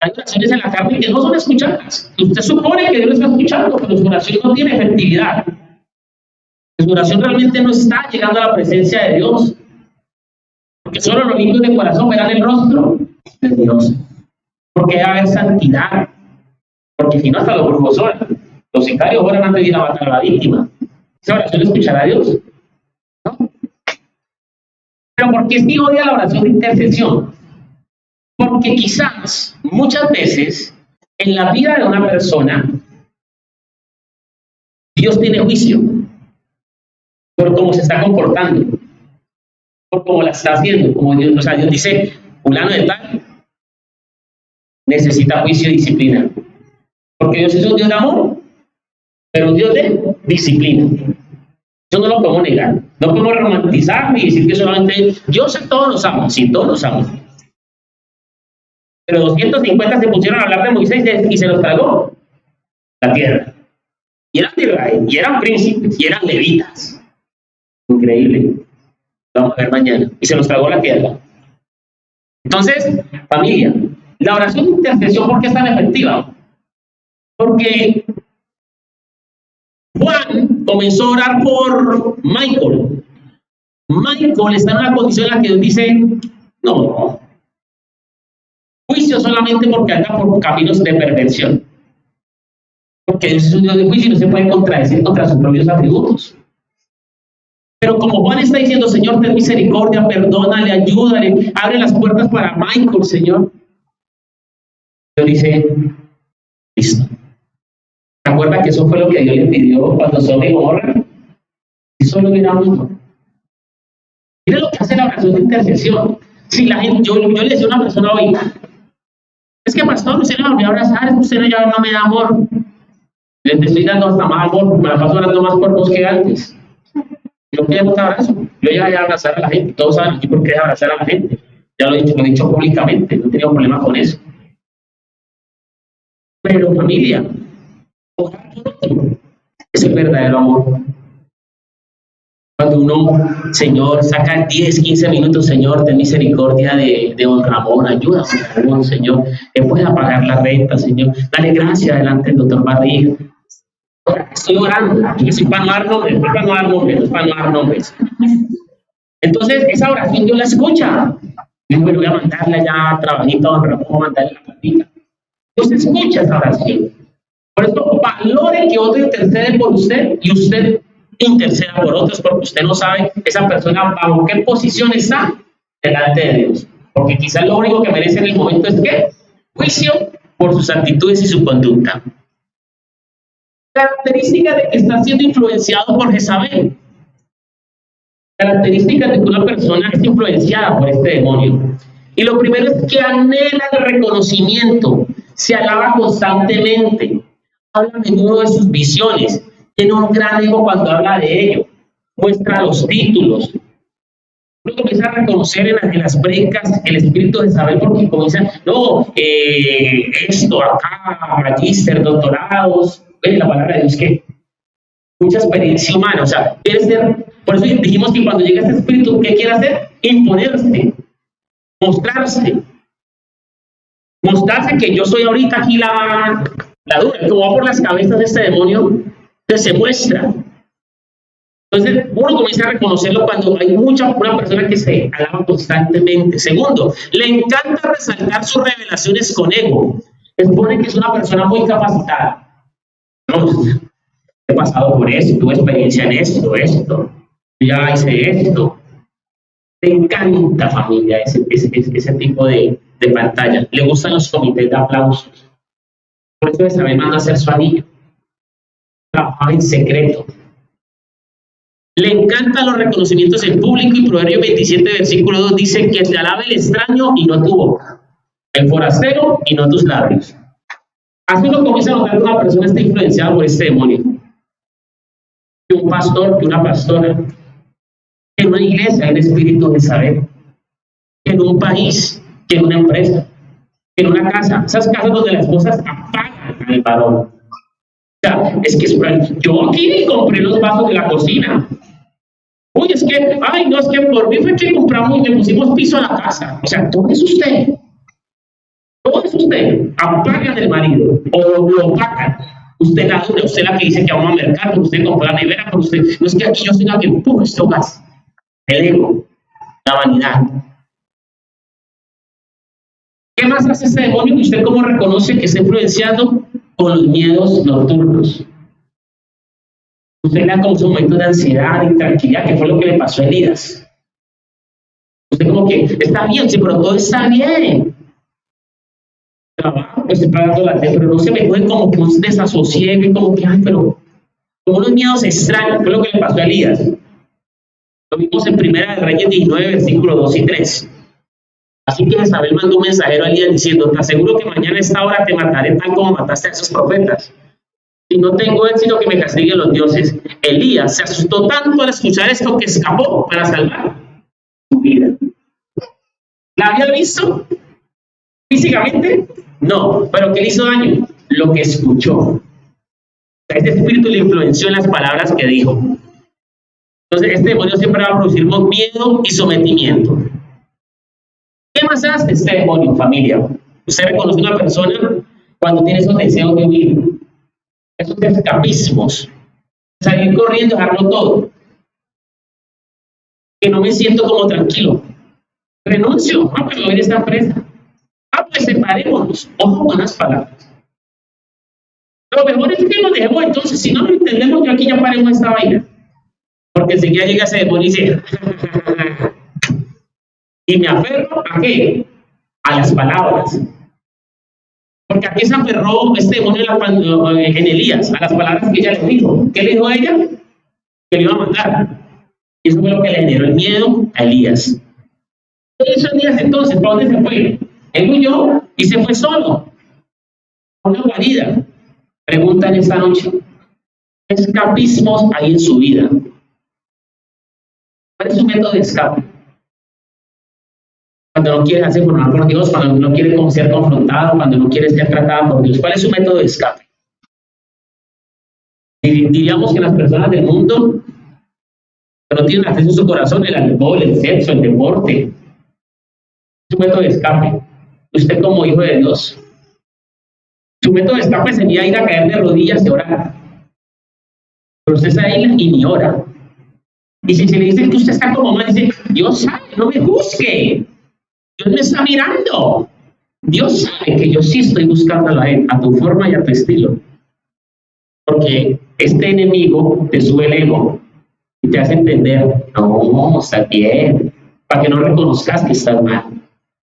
Hay oraciones en la carne que no son escuchadas. Usted supone que Dios lo está escuchando, pero su oración no tiene efectividad. Su oración realmente no está llegando a la presencia de Dios. Porque solo los limpios de corazón verán el rostro de Dios. Porque debe haber santidad. Porque si no, hasta los brujos oran. Los sicarios oran antes de ir a matar a la víctima. ¿Esa oración escuchará a Dios? ¿No? Pero ¿por qué sí odia la oración de intercesión? Porque quizás, muchas veces, en la vida de una persona, Dios tiene juicio por cómo se está comportando, por cómo la está haciendo. Como Dios, o sea, Dios dice, fulano de tal, necesita juicio y disciplina. Porque Dios es un Dios de amor. pero un Dios de disciplina. Eso no lo podemos negar. No podemos romantizar ni decir que solamente Dios a todos los ama. Sí, todos los ama. Pero 250 se pusieron a hablar de Moisés y se los tragó la tierra. Y eran de Israel, y eran príncipes, y eran levitas. Increíble. Lo vamos a ver mañana. Y se los tragó la tierra. Entonces, familia, la oración de intercesión, ¿por qué es tan efectiva? Porque Juan comenzó a orar por Michael. Michael está en una condición en la que Dios dice, no, juicio solamente porque anda por caminos de perversión. Porque Dios es un Dios de juicio y no se puede contradecir contra sus propios atributos. Pero como Juan está diciendo, Señor, ten misericordia, perdónale, ayúdale, abre las puertas para Michael, Señor. Dios dice, listo. ¿Se acuerda que eso fue lo que Dios le pidió cuando Sodoma y Gomorra? Y solo hubiera uno. Mira lo que hace la oración de intercesión. Si la gente, yo le decía a una persona hoy, es que pastor, usted me volvió a abrazar, usted ya no me da amor. Le estoy dando hasta más amor, me la paso orando más por vos que antes. Yo quiero un abrazo. Yo ya voy a abrazar a la gente. Todos saben aquí por qué abrazar a la gente. Ya lo he dicho públicamente, no he tenido problema con eso. Pero familia, orar por otro es el verdadero amor. Cuando uno, Señor, saca 10, 15 minutos, Señor, ten misericordia de don Ramón, ayúdame, Ramón, Señor, que pueda pagar la renta, Señor. Dale gracias delante del doctor Barriga. Estoy orando, estoy para no dar nombres. Entonces, esa oración Dios la escucha. Yo voy a mandarle ya trabajito a don Ramón, voy a mandarle la platita. Dios escucha esa oración. Por eso, valore que otro intercede por usted y usted interceda por otros, porque usted no sabe esa persona bajo qué posición está delante de Dios. Porque quizás lo único que merece en el momento es ¿qué? Juicio por sus actitudes y su conducta. Características de que está siendo influenciado por Jezabel. Características de que una persona es influenciada por este demonio. Y lo primero es que anhela el reconocimiento, se alaba constantemente, habla a menudo de sus visiones, tiene un gran ego cuando habla de ello, muestra los títulos. Uno comienza a reconocer en las predicas el espíritu de Jezabel porque comienza, no, esto, acá, magíster, doctorados, la palabra de Dios que mucha experiencia humana, o sea, quiere ser, por eso dijimos que cuando llega este espíritu, ¿qué quiere hacer? Imponerse, mostrarse que yo soy ahorita aquí la dura, como va por las cabezas de este demonio, que se muestra. Entonces, uno comienza a reconocerlo cuando hay una persona que se alaba constantemente. Segundo, le encanta resaltar sus revelaciones con ego. Expone que es una persona muy capacitada. No, he pasado por esto, tuve experiencia en esto, ya hice esto. Le encanta, familia, ese tipo de pantalla. Le gustan los comités de aplausos. Por eso Jezabel manda a hacer su anillo. Trabaja en secreto. Le encantan los reconocimientos en público y Proverbios 27, versículo 2 dice que te alabe el extraño y no tu boca, el forastero y no tus labios. Así uno comienza a notar que una persona está influenciada por este demonio. Que un pastor, que una pastora, que en una iglesia hay un espíritu de saber, que en un país, que en una empresa, que en una casa, esas casas donde las esposas apagan al varón. O sea, es que yo aquí compré los vasos de la cocina. Uy, es que, ay, no, es que por mí fue que compramos y le pusimos piso a la casa. O sea, todo es usted. Todo es usted. Apagan el marido o lo pagan. Usted la dura, usted la que dice que vamos a mercado, usted compró la nevera, pero usted, no es que aquí yo soy la que empujo esto más. El ego, la vanidad. ¿Qué más hace este demonio? ¿Y usted cómo reconoce que está influenciado con los miedos nocturnos? Usted le da como su momento de ansiedad, de intranquilidad, que fue lo que le pasó a Elías. Usted como que, está bien, sí, pero todo está bien. Trabajo, pues estoy pagando la tele, pero no se me coge como que un desasosiego y como que, ay, pero como unos miedos extraños, fue lo que le pasó a Elías. Lo vimos en Primera de Reyes 19, versículos 2 y 3. Así que Jezabel mandó un mensajero a Elías diciendo, te aseguro que mañana a esta hora te mataré tal como mataste a esos profetas. Si no tengo éxito, que me castiguen los dioses. Elías se asustó tanto al escuchar esto que escapó para salvar su vida. ¿La había visto físicamente? No, pero ¿qué le hizo daño? Lo que escuchó. Este espíritu le influenció en las palabras que dijo. Entonces, este demonio siempre va a producir miedo y sometimiento. ¿Qué más hace este demonio, familia? Usted reconoce a una persona cuando tiene esos deseos de huir, esos escapismos, salir corriendo, dejarlo todo. Que no me siento como tranquilo. Renuncio, pues me voy de esta empresa. Pues separémonos. Ojo con las palabras. Lo mejor es que nos dejemos entonces, si no lo entendemos, yo aquí ya paremos esta vaina. Porque enseguida llega ese demonio y dice, y me aferro ¿a qué? A las palabras. Porque aquí se aferró este demonio en Elías, a las palabras que ella le dijo. ¿Qué le dijo a ella? Que le iba a matar. Y eso fue lo que le generó el miedo a Elías. ¿Qué hizo Elías entonces? ¿Para dónde se fue? Él huyó y se fue solo a una guarida. Preguntan esta noche, ¿qué escapismos hay en su vida? ¿Cuál es su método de escape? Cuando no quiere hacer formar por Dios, cuando no quiere ser confrontado, cuando no quiere ser tratado por Dios. ¿Cuál es su método de escape? Diríamos que las personas del mundo que no tienen acceso a su corazón, el alcohol, el sexo, el deporte, su método de escape. Usted como hijo de Dios, su método de escape sería ir a caer de rodillas y orar. Pero usted está ahí y ni ora. Y si se le dice que usted está como mal, dice, Dios sabe, no me juzgue. Dios me está mirando. Dios sabe que yo sí estoy buscándolo a Él, a tu forma y a tu estilo. Porque este enemigo te sube el ego y te hace entender, no, está bien, para que no reconozcas que estás mal.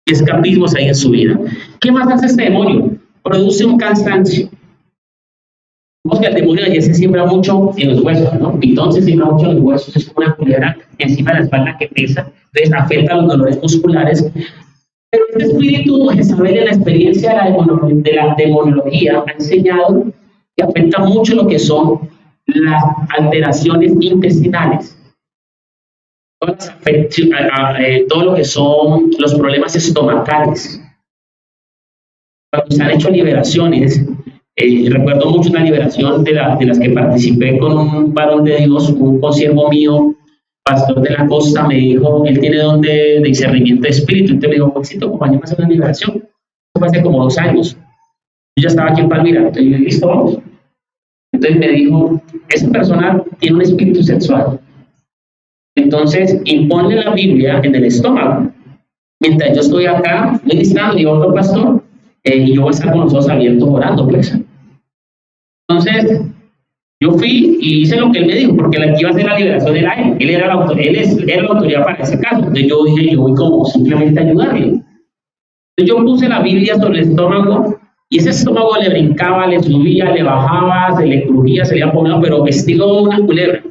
Escapismos ahí en su vida. ¿Qué más hace este demonio? Produce un cansancio. Vemos que el demonio ayer se siembra mucho en los huesos, ¿no? Pitón se siembra mucho en los huesos, es como una culebra encima de la espalda que pesa, entonces afecta los dolores musculares. Pero este espíritu Jezabel en la experiencia de la demonología ha enseñado que afecta mucho lo que son las alteraciones intestinales. Todo lo que son los problemas estomacales. Cuando se han hecho liberaciones, recuerdo mucho una liberación de las que participé con un varón de Dios, un consiervo mío, pastor de la costa, me dijo, él tiene don de discernimiento de espíritu. Entonces me dijo, Juancito, acompáñame a hacer una liberación. Eso fue hace como 2 años. Yo ya estaba aquí en Palmira. Entonces yo dije, listo, vamos. Entonces me dijo, esa persona tiene un espíritu sexual. Entonces, impone la Biblia en el estómago. Mientras yo estoy acá ministrando y otro pastor, y yo voy a estar con los ojos abiertos orando, pues. Entonces, yo fui y hice lo que él me dijo, porque la que iba a hacer la liberación era él. Él era la autoridad para ese caso. Entonces yo dije, yo voy como simplemente a ayudarle. Entonces yo puse la Biblia sobre el estómago y ese estómago le brincaba, le subía, le bajaba, se le crujía, se le iba poniendo, pero estilo una culebra.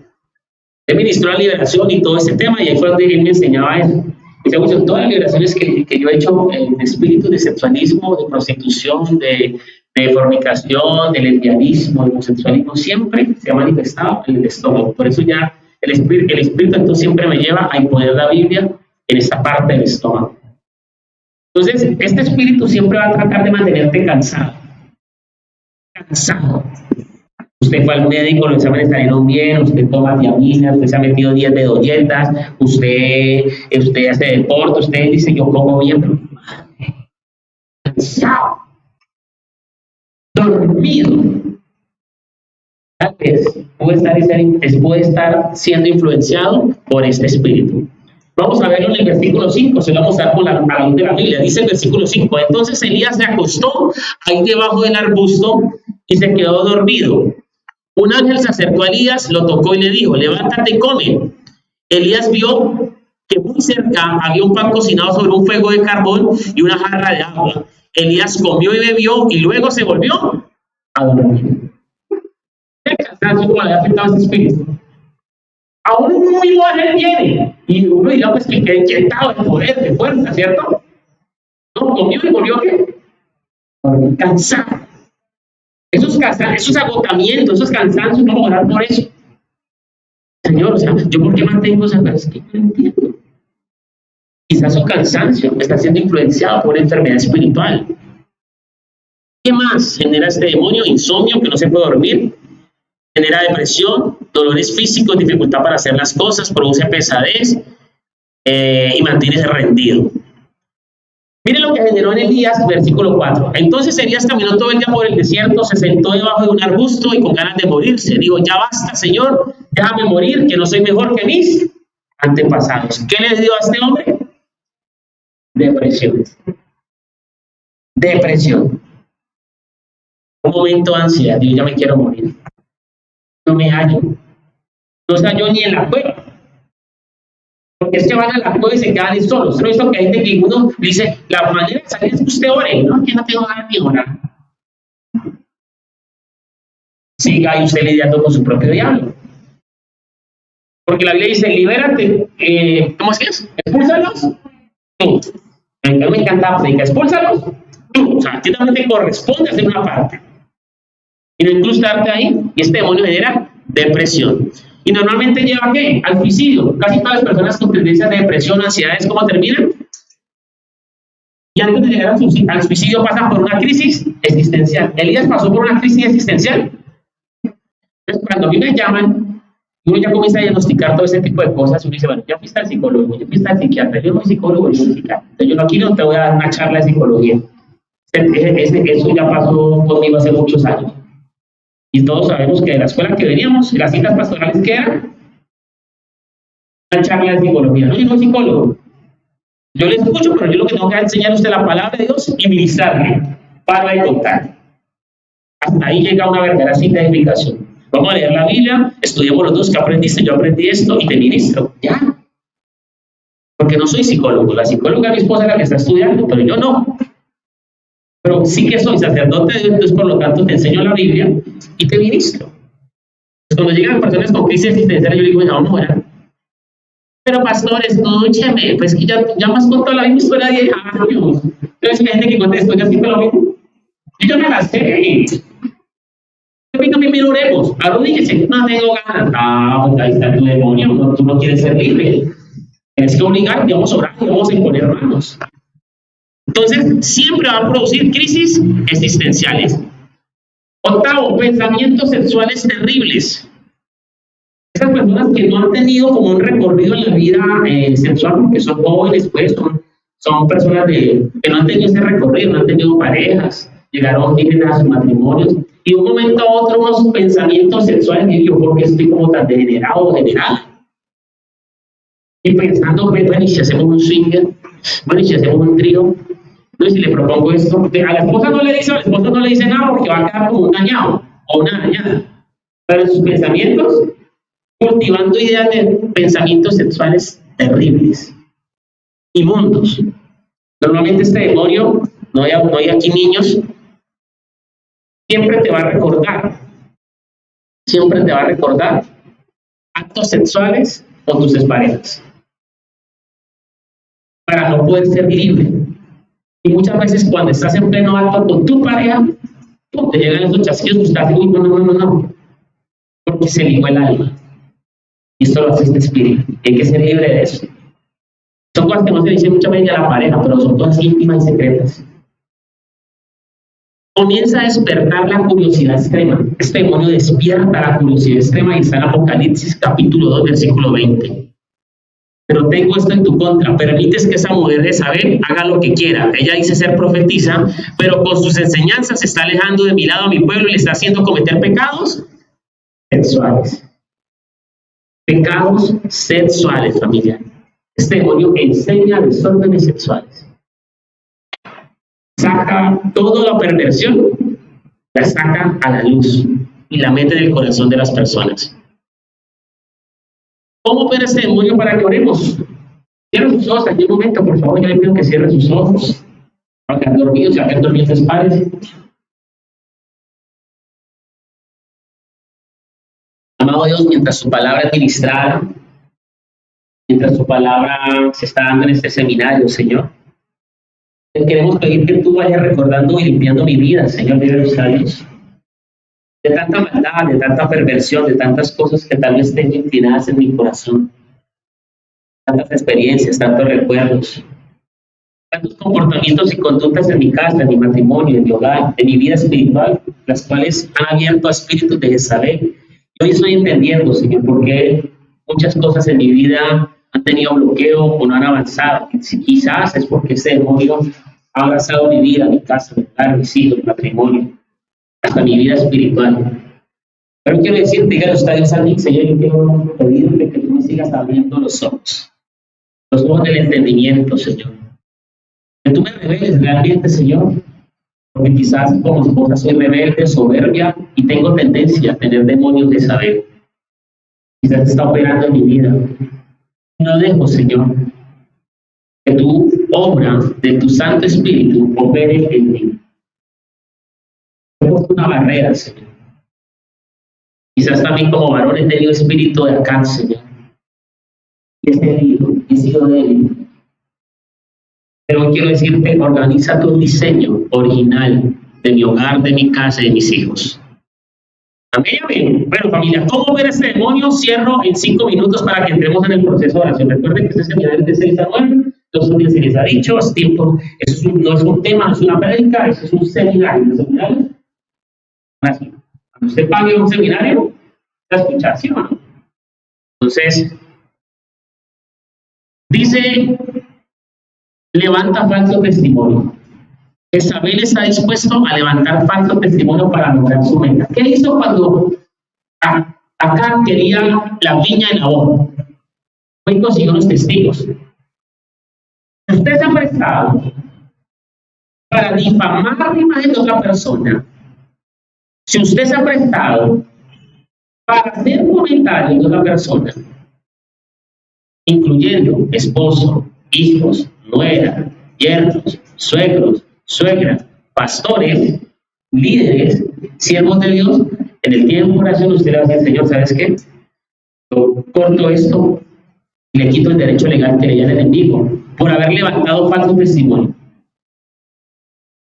Él ministró la liberación y todo ese tema, y ahí fue donde él me enseñaba eso. Dice, pues, todas las liberaciones que yo he hecho de espíritu, de sexualismo, de prostitución, de fornicación, de lesbianismo, de homosexualismo, siempre se ha manifestado en el estómago. Por eso ya el espíritu entonces siempre me lleva a imponer la Biblia en esta parte del estómago. Entonces, este espíritu siempre va a tratar de mantenerte cansado. Cansado. Usted fue al médico, los exámenes salieron bien, usted toma vitaminas, usted se ha metido 10 medolletas, usted hace deporte, usted dice, yo como bien, pero cansado, dormido. Tal vez puede estar siendo influenciado por este espíritu. Vamos a verlo en el versículo 5, se lo vamos a dar con la luz de la Biblia. Dice el versículo 5, entonces Elías se acostó ahí debajo del arbusto y se quedó dormido. Un ángel se acercó a Elías, lo tocó y le dijo, levántate y come. Elías vio que muy cerca había un pan cocinado sobre un fuego de carbón y una jarra de agua. Elías comió y bebió y luego se volvió a dormir. ¿Qué cansancio como le ha afectado a este espíritu? Aún un mismo ángel viene y uno diría pues que queda inyectado de poder, de fuerza, ¿cierto? No, comió y volvió ¿qué? Cansado. esos agotamientos, esos cansancios, vamos a orar por eso. Señor, o sea, ¿yo por qué mantengo esa cosa? Que no entiendo. Quizás su cansancio está siendo influenciado por una enfermedad espiritual. ¿Qué más genera este demonio? Insomnio, que no se puede dormir. Genera depresión, dolores físicos, dificultad para hacer las cosas, produce pesadez y mantiene rendido. Miren lo que generó en Elías, versículo 4. Entonces Elías caminó todo el día por el desierto, se sentó debajo de un arbusto y con ganas de morirse. Dijo, ya basta, Señor, déjame morir, que no soy mejor que mis antepasados. ¿Qué le dio a este hombre? Depresión. Depresión. Un momento de ansiedad, digo, ya me quiero morir. No me hallo. No se halló ni en la cueva. Porque es que van a la cueva y se quedan solos. Pero esto que hay gente que uno dice, la manera de salir es que usted ore. No, que no tengo ganas de orar. Siga y usted lidiando con su propio diablo. Porque la Biblia dice, libérate. ¿Cómo es que es? Expúlsalos. Tú. A mí me encanta predicar. Expúlsalos. Tú. O sea, a ti también te corresponde hacer una parte. Y no incrustarte ahí. Y este demonio genera depresión. Y normalmente lleva ¿a qué? Al suicidio. Casi todas las personas con tendencias de depresión, ansiedades, ¿cómo terminan? Y antes de llegar al suicidio pasan por una crisis existencial. Elías pasó por una crisis existencial. Entonces, cuando a mí me llaman, uno ya comienza a diagnosticar todo ese tipo de cosas. Uno dice, bueno, ya fuiste al psicólogo, ya fuiste al psiquiatra, yo no soy psicólogo, yo soy psiquiatra. Entonces, yo aquí no te voy a dar una charla de psicología. Eso ya pasó conmigo hace muchos años. Y todos sabemos que de la escuela que veníamos, las citas pastorales que eran, una charla de psicología. No, yo no soy psicólogo. Yo le escucho, pero yo lo que tengo que enseñar a usted la palabra de Dios y ministrarle. Para de contar. Hasta ahí llega una verdadera cita de edificación. Vamos a leer la Biblia, estudiamos los dos, ¿qué aprendiste? Yo aprendí esto y te ministro. Ya. Porque no soy psicólogo. La psicóloga, mi esposa, es la que está estudiando, pero yo no. Pero sí que soy sacerdote de Dios, entonces por lo tanto te enseño la Biblia y te ministro. Cuando llegan personas con crisis existenciales, yo le digo, no, vamos a orar. Pero pastor, escúcheme, pues que ya más contó la misma historia de 10 años. Entonces hay gente que contesta, yo siempre lo mismo. Yo ya me la sé. También oremos, arrodíllese, no tengo ganas. Pues ahí está tu demonio, no, tú no quieres ser libre. Tienes que obligarte, vamos a orar y vamos a imponer manos. Entonces, siempre va a producir crisis existenciales. Octavo, pensamientos sexuales terribles. Esas personas que no han tenido como un recorrido en la vida sexual, porque son jóvenes, pues, son personas que no han tenido ese recorrido, no han tenido parejas, llegaron vírgenes a sus matrimonios, y de un momento a otro unos pensamientos sexuales, y yo, ¿por qué estoy como tan degenerado o degenerada? Y pensando, bueno, ¿y si hacemos un swinger? Bueno, ¿y si hacemos un trío? No, si le propongo esto, a la esposa no le dice nada porque va a quedar como un dañado o una dañada. Pero en sus pensamientos, cultivando ideas de pensamientos sexuales terribles, inmundos. Normalmente este demonio, no hay aquí niños, siempre te va a recordar actos sexuales con tus exparejas para no poder ser libre. Y muchas veces cuando estás en pleno acto con tu pareja, te llegan esos chasquillos que estás diciendo, no, porque se ligó el alma. Y esto lo hace este espíritu. Hay que ser libre de eso. Son cosas que no se dicen muchas veces a la pareja, pero son cosas íntimas y secretas. Comienza a despertar la curiosidad extrema. Este demonio despierta la curiosidad extrema y está en Apocalipsis capítulo 2, versículo 20. Pero tengo esto en tu contra, permites que esa mujer de saber haga lo que quiera. Ella dice ser profetisa, pero con sus enseñanzas se está alejando de mi lado a mi pueblo y le está haciendo cometer pecados sexuales. Pecados sexuales, familia. Este demonio enseña desórdenes sexuales. Saca toda la perversión, la saca a la luz y la mete en el corazón de las personas. ¿Cómo ver este demonio para que oremos? Cierren sus ojos aquí un momento, por favor. Yo le pido que cierren sus ojos. Para que han dormido, si han dormido sus padres. Amado Dios, mientras su palabra es ministrada, mientras su palabra se está dando en este seminario, Señor, te queremos pedir que tú vayas recordando y limpiando mi vida, Señor, de los años. de tanta maldad, de tanta perversión, de tantas cosas que tal vez tengo inclinadas en mi corazón, tantas experiencias, tantos recuerdos, tantos comportamientos y conductas en mi casa, en mi matrimonio, en mi hogar, en mi vida espiritual, las cuales han abierto a espíritus de Jezabel. Y hoy estoy entendiendo, Señor, por qué muchas cosas en mi vida han tenido bloqueo o no han avanzado. Quizás es porque ese demonio ha abrazado mi vida, mi casa, mi hogar, mis hijos, mi matrimonio, hasta mi vida espiritual. Pero quiero decirte, dígale ustedes a mí, Señor, yo quiero pedirte que tú me sigas abriendo los ojos del entendimiento, Señor. Que tú me reveles realmente, Señor, porque quizás como esposa soy rebelde, soberbia y tengo tendencia a tener demonios de saber. Quizás está operando en mi vida. No dejo, Señor, que tu obra de tu Santo Espíritu opere en mí. He puesto una barrera, Señor. Quizás también como varón he tenido espíritu de acá, Señor. Y he sido débil. Pero quiero decirte, organiza tu diseño original de mi hogar, de mi casa y de mis hijos. Amén, amén. Bueno, familia, ¿cómo ver este demonio? Cierro en 5 minutos para que entremos en el proceso de oración. Recuerden que este seminario es de 6 a 9. Todos los días se les ha dicho, es tiempo, no es un tema, no es una prédica, eso es un seminario. ¿Un seminario? Así. Cuando usted pague un seminario, va a escuchar, ¿sí o no? Entonces, dice, levanta falso testimonio. Jezabel está dispuesto a levantar falso testimonio para lograr su meta. ¿Qué hizo cuando Acán quería la viña de Nabot? Fue y consiguió unos testigos. Si usted se ha prestado para difamar la imagen de otra persona, si usted se ha prestado para hacer comentarios de otra persona, incluyendo esposo, hijos, nuera, yernos, suegros, suegras, pastores, líderes, siervos de Dios, en el tiempo de oración usted le va a decir, Señor, ¿sabes qué? Yo corto esto y le quito el derecho legal que le da el enemigo por haber levantado falso testimonio,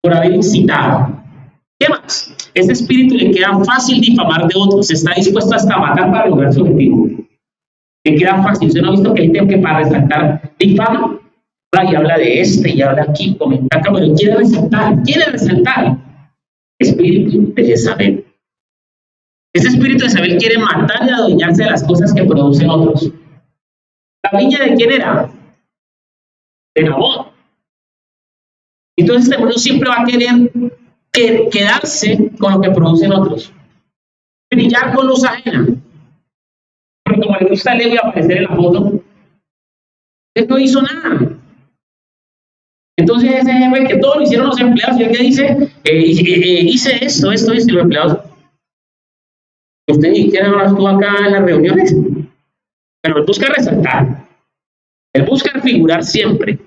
por haber incitado. ¿Qué más? Ese espíritu le queda fácil difamar de otros, está dispuesto hasta a matar para lograr su objetivo. Le queda fácil. ¿Usted no ha visto que hay gente que para resaltar difama? Va y habla de este y habla aquí, comenta acá, pero quiere resaltar. Espíritu de Jezabel. Ese espíritu de Jezabel quiere matar y adueñarse de las cosas que producen otros. ¿La viña de quién era? De Nabot. Entonces este demonio siempre va a querer quedarse con lo que producen otros. Brillar con luz ajena. Pero como le gusta Levi aparecer en la foto, él no hizo nada. Entonces ese jefe que todo lo hicieron los empleados, y el que dice, hice esto, y los empleados, usted ni siquiera no estuvo acá en las reuniones, pero él busca resaltar, él busca figurar siempre,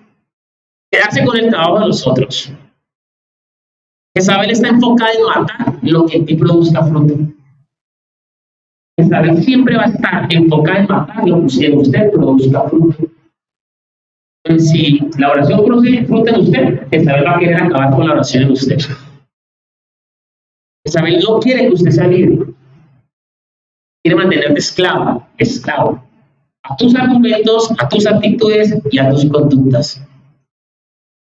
quedarse con el trabajo de los otros. Jezabel está enfocada en matar lo que en ti produzca fruto. Jezabel siempre va a estar enfocada en matar lo que en usted produzca fruto. Entonces, si la oración produce fruto en usted, Jezabel va a querer acabar con la oración en usted. Jezabel no quiere que usted sea libre. Quiere mantenerte esclavo a tus argumentos, a tus actitudes y a tus conductas.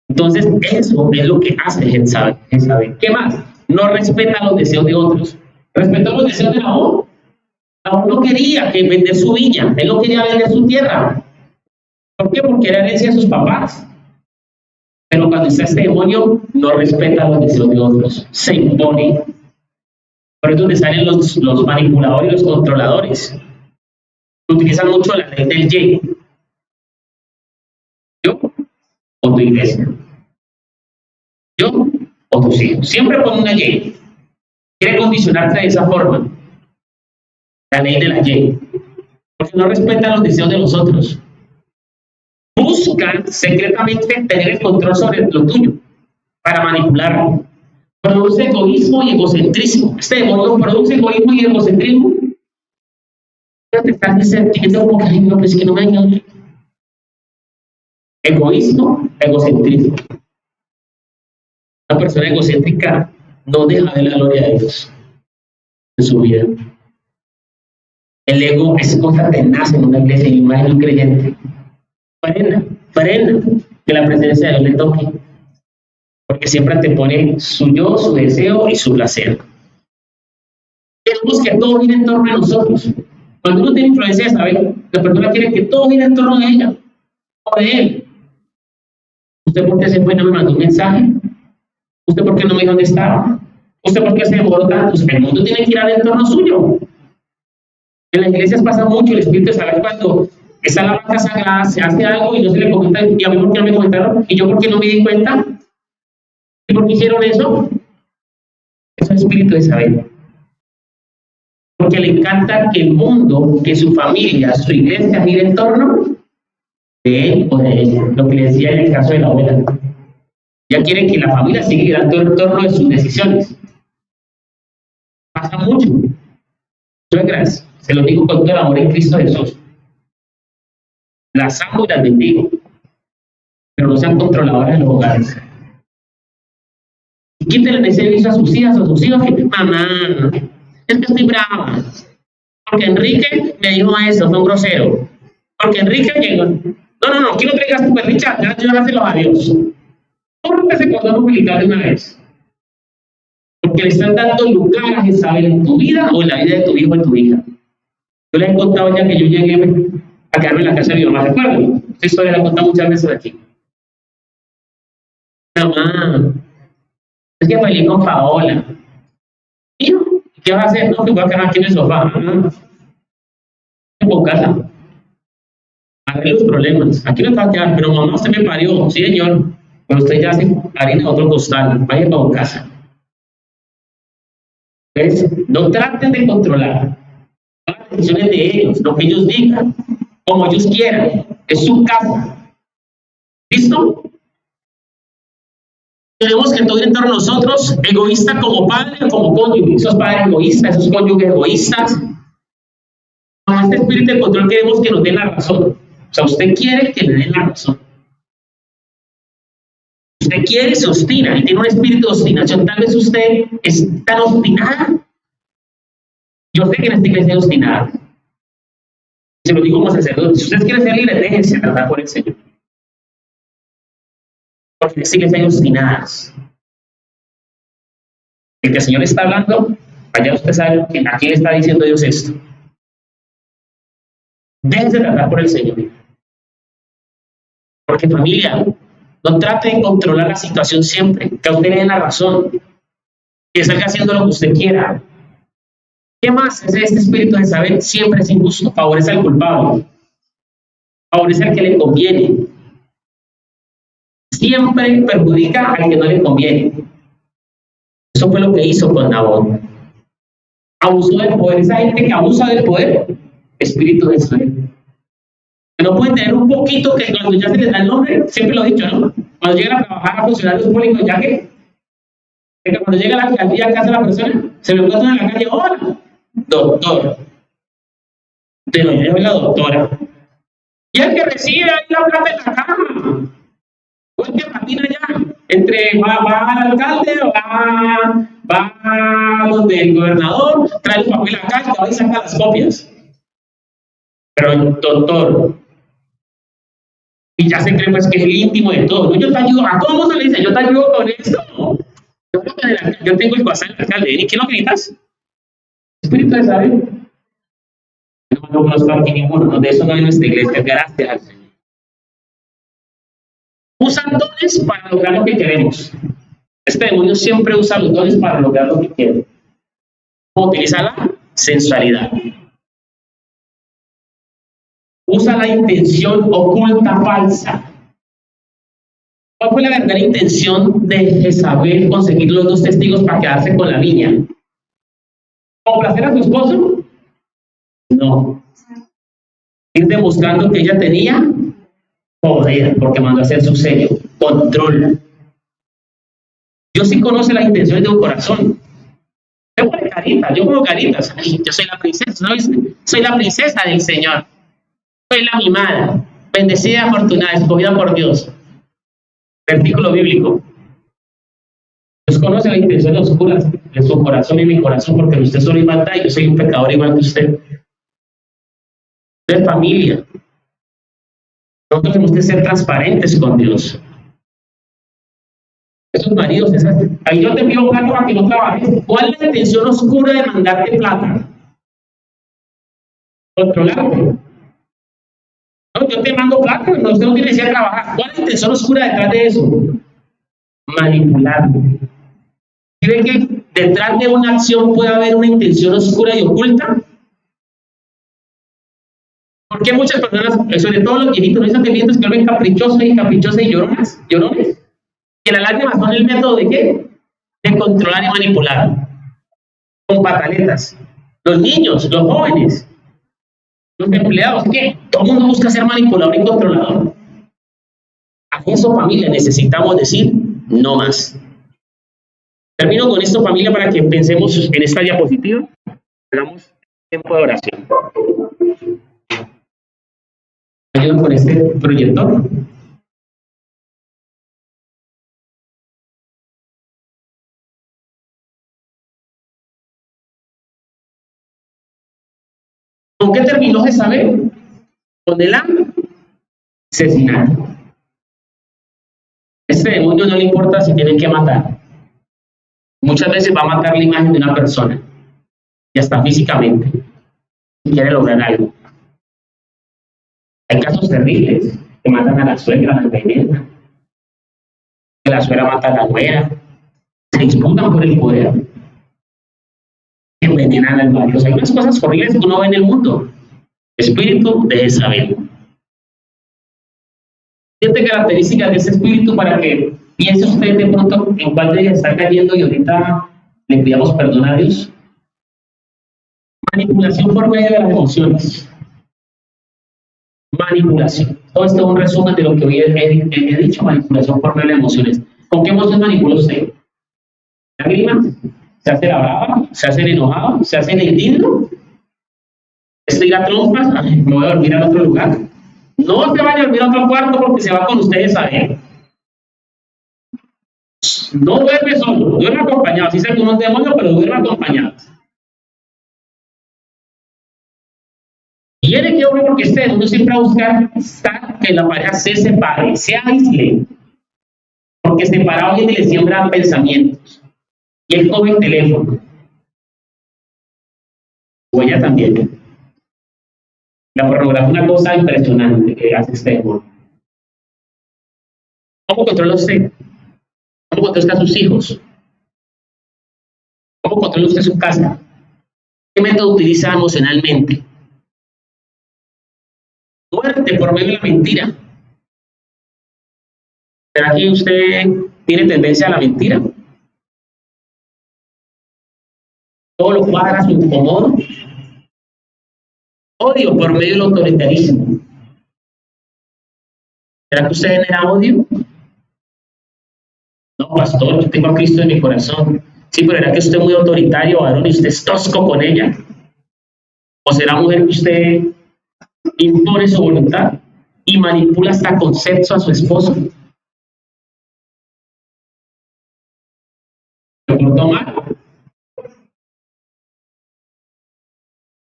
Entonces, eso es lo que hace Jezabel. ¿Qué más? No respeta los deseos de otros. Respetó los deseos de Nabot. Nabot no quería vender su viña, él no quería vender su tierra. ¿Por qué? Porque era herencia de sus papás. Pero cuando está este demonio, no respeta los deseos de otros, se impone. Por eso es donde salen los manipuladores y los controladores. Utilizan mucho la ley del Y. Yo o tu iglesia. Yo o tus hijos. Siempre con una Y. Quiere condicionarte de esa forma. La ley de la Y. Porque no respeta los deseos de los otros. Buscan secretamente tener el control sobre lo tuyo para manipularlo. Produce egoísmo y egocentrismo. Este demonio produce egoísmo y egocentrismo. Pero te estás sintiendo como que, no, pues que no me engañes. Egoísmo, egocentrismo. Una persona egocéntrica no deja de la gloria de Dios. en su vida. El ego es cosa tenaz en una iglesia y más en un creyente. Frena que la presencia de Dios le toque, porque siempre te pone su yo, su deseo y su placer. Queremos que todo gire en torno a nosotros. Cuando uno tiene influencia de saber, la persona quiere que todo gire en torno a ella o de él. ¿Usted por qué se fue y no me mandó un mensaje? ¿Usted por qué no me dijo dónde estaba? ¿Usted por qué se demoró tanto? El mundo tiene que girar en torno suyo. En las iglesias pasa mucho el espíritu de saber cuando está la vaca sagrada, se hace algo y no se le comenta, y a mí por qué no me comentaron, y yo por qué no me di cuenta, y por qué hicieron eso. Eso es espíritu de saber. Porque le encanta que el mundo, que su familia, su iglesia gire en torno de él o de ella. Lo que le decía en el caso de la abuela. Ya quieren que la familia siga girando en torno de sus decisiones. Pasa mucho. Suegras, se lo digo con todo el amor en Cristo Jesús. Las amo y las bendigo, pero no sean controladoras en los hogares. Y quítenle ese vicio a sus hijas o a sus hijos que, mamá, es que estoy brava. Porque Enrique me dijo eso, fue un grosero. Porque Enrique llegó. No, aquí no traigas tu perricha, ya llévaselo a Dios. Córrete ese cordón umbilical de una vez. Porque le están dando lugar a Jezabel en tu vida o en la vida de tu hijo o de tu hija. Yo les he contado ya que yo llegué a quedarme en la casa de mi mamá, ¿recuerdan? Esta historia la he contado muchas veces aquí. Mamá, es que peleé con Paola. Hijo, ¿qué vas a hacer? No, que voy a quedar aquí en el sofá. En casa. Arregle los problemas. Aquí no te va a quedar, pero mamá, usted me parió. Sí, señor. Pero usted ya hace harina en otro costal. Vaya para casa. Entonces, no traten de controlar las decisiones de ellos, lo que ellos digan, como ellos quieran. Es su casa. ¿Listo? Tenemos que todo ir en torno a nosotros, egoísta como padre o como cónyuge. Esos padres egoístas, esos cónyuges egoístas. Con este espíritu de control queremos que nos den la razón. O sea, usted quiere que le den la razón. Usted quiere, se obstina y tiene un espíritu de obstinación. Tal vez usted es tan obstinada. Yo sé que en esta iglesia es obstinada. Se lo digo como sacerdote. Si usted quiere ser libre, déjense tratar por el Señor. Porque en esta iglesia hay obstinadas. El que el Señor está hablando, allá usted sabe a quién le está diciendo Dios esto. Déjense tratar por el Señor. Porque familia, no trate de controlar la situación siempre, que a usted le den la razón, que salga haciendo lo que usted quiera. ¿Qué más es este espíritu de saber? Siempre es injusto, favorece al culpable, favorece al que le conviene, siempre perjudica al que no le conviene. Eso fue lo que hizo con Nabot. Abusó del poder, esa gente que abusa del poder, espíritu de saber. No pueden tener un poquito que cuando ya se les da el nombre, siempre lo he dicho, ¿no? Cuando llegan a trabajar a funcionarios públicos, ya que cuando llega la alcaldía a casa de la persona, se me encuentran en la calle, hola, doctor. Pero yo soy la doctora. Y el que recibe ahí la plata en la cama, o el que patina ya, entre va al alcalde, va donde el gobernador, trae el papel acá y va y saca las copias. Pero el doctor, y ya se cree pues que es el íntimo de todo. ¿No? Yo te ayudo, a todo el mundo le dice, yo te ayudo con esto. Yo tengo el WhatsApp del alcalde, ¿y qué lo gritas? Espíritu de saber. No conozco aquí ninguno, no, de eso no hay en nuestra iglesia, gracias al Señor. Usan dones para lograr lo que queremos. Este demonio siempre usa los dones para lograr lo que quiere. ¿Cómo utiliza la sensualidad? Usa la intención oculta falsa. ¿Cuál fue la verdadera intención de Jezabel conseguir los dos testigos para quedarse con la niña? ¿Complacer a su esposo? No. Ir demostrando que ella tenía poder, porque mandó a hacer su sello, control. Dios sí conoce las intenciones de un corazón. Yo como caritas, yo como caritas. Ay, yo soy la princesa, ¿no viste? Soy la princesa del Señor. Soy la mimada, bendecida, afortunada, escogida por Dios. Versículo bíblico. Dios conoce las intenciones oscuras de su corazón y mi corazón, porque usted solo es maldad y yo soy un pecador igual que usted. Usted es familia. Nosotros tenemos que ser transparentes con Dios. Esos maridos, ahí yo te envío plata para que no trabajes. ¿Cuál es la intención oscura de mandarte plata? Controlarte. No, yo te mando plata, no, usted no tiene que ir a trabajar. ¿Cuál es la intención oscura detrás de eso? Manipular. ¿Cree que detrás de una acción puede haber una intención oscura y oculta? Porque muchas personas, sobre todo los viejitos, esos viejitos que ven caprichosos y llorones, que las lágrimas son el método de qué? De controlar y manipular. Con pataletas. Los niños, los jóvenes, los empleados, ¿qué? Todo el mundo busca ser manipulador y controlador. A eso, familia, necesitamos decir no más. Termino con esto, familia, para que pensemos en esta diapositiva. Hagamos tiempo de oración. Ayuda con este proyector. ¿Con qué terminó Jezabel? Con el asesinato. Este demonio no le importa si tiene que matar. Muchas veces va a matar la imagen de una persona, y hasta físicamente, si quiere lograr algo. Hay casos terribles que matan a la suegra, la envenenan, que la suegra mata a la nuera, se disputan por el poder, envenenan al marido. O sea, hay unas cosas horribles que uno ve en el mundo. Espíritu de Jezabel. 7 características de ese espíritu para que piense usted de pronto en cuál de ellas está cayendo y ahorita le pidamos perdón a Dios. Manipulación por medio de las emociones. Manipulación. Todo esto es un resumen de lo que hoy he dicho, manipulación por medio de las emociones. ¿Con qué emoción manipula usted? ¿Lágrimas? ¿Se hace la brava? ¿Se hace el enojado? ¿Se hace el indigno? ¿Estoy a trompas? Ay, me voy a dormir al otro lugar. No se vaya a dormir a otro cuarto porque se va con ustedes a ver. No duerme solo, duerme acompañado. Así sea con un demonio, pero duerme acompañado. Quiere que hombre porque esté, uno siempre va a buscar que la pareja se separe, se aísle. Porque separado viene y le siembran pensamientos. Y él coge el teléfono. O ella también. La pornografía es una cosa impresionante que hace este demonio. ¿Cómo controla usted? ¿Cómo controla a sus hijos? ¿Cómo controla usted su casa? ¿Qué método utiliza emocionalmente? Muerte por medio de la mentira. ¿Será que usted tiene tendencia a la mentira? Todo lo cuadra a su incomodo. Odio por medio del autoritarismo. ¿Será que usted genera odio? No, pastor, yo tengo a Cristo en mi corazón. Sí, pero ¿será que usted es muy autoritario, varón, y usted es tosco con ella? ¿O será mujer que usted impone su voluntad y manipula hasta con sexo a su esposo? ¿Lo portó mal?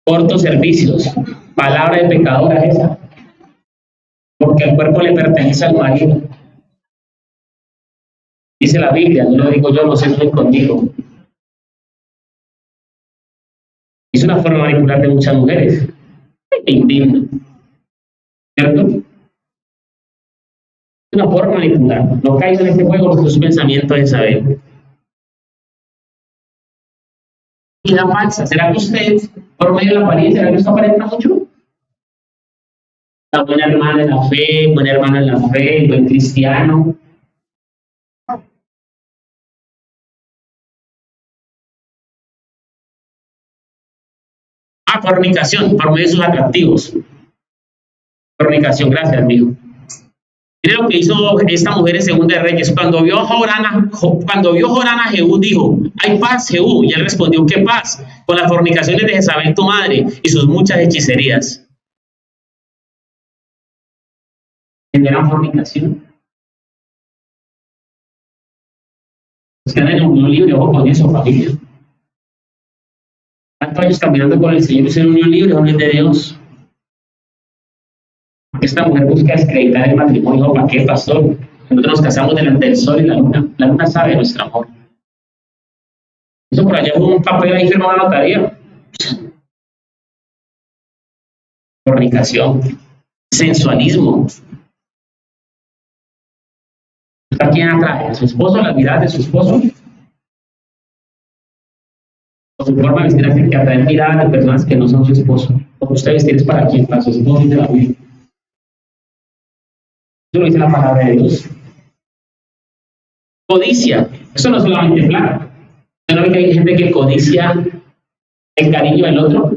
Cortos servicios. Palabra de pecadora esa. Porque el cuerpo le pertenece al marido. Dice la Biblia, no lo digo yo, no sé si es conmigo. Es una forma de manipular de muchas mujeres. Me indigno. ¿Cierto? Es una forma de manipular. No caigan en este juego porque sus pensamientos de saber. Vida falsa. ¿Será que usted, por medio de la apariencia, será que usted aparenta mucho? La buena hermana en la fe, buena hermana en la fe, buen cristiano. Fornicación, por medio de sus atractivos. Fornicación, gracias, amigo. Mire lo que hizo esta mujer en Segunda de Reyes. Cuando vio Jorán a Jehú, dijo: hay paz, Jehú. Y él respondió: ¿qué paz? Con las fornicaciones de Jezabel, tu madre, y sus muchas hechicerías. ¿Generan fornicación? Están en unión libre, ojo con eso, familia. ¿Cuántos años caminando con el Señor en unión libre, hombre de Dios? Esta mujer busca descreditar el matrimonio. ¿Para qué, pastor? Nosotros nos casamos delante del sol y la luna. La luna sabe nuestro amor. Eso por allá fue un papel ahí firmado en la notaría. Fornicación, sensualismo. ¿A quién atrae? ¿A su esposo? ¿La mirada de su esposo? ¿O su forma de vestir hace que atrae miradas de personas que no son su esposo? ¿O usted vestir es para quién? Para su esposo y de la vida. Eso lo dice la palabra de Dios. Codicia. Eso no es solamente plata. ¿Usted no ve que hay gente que codicia el cariño del otro?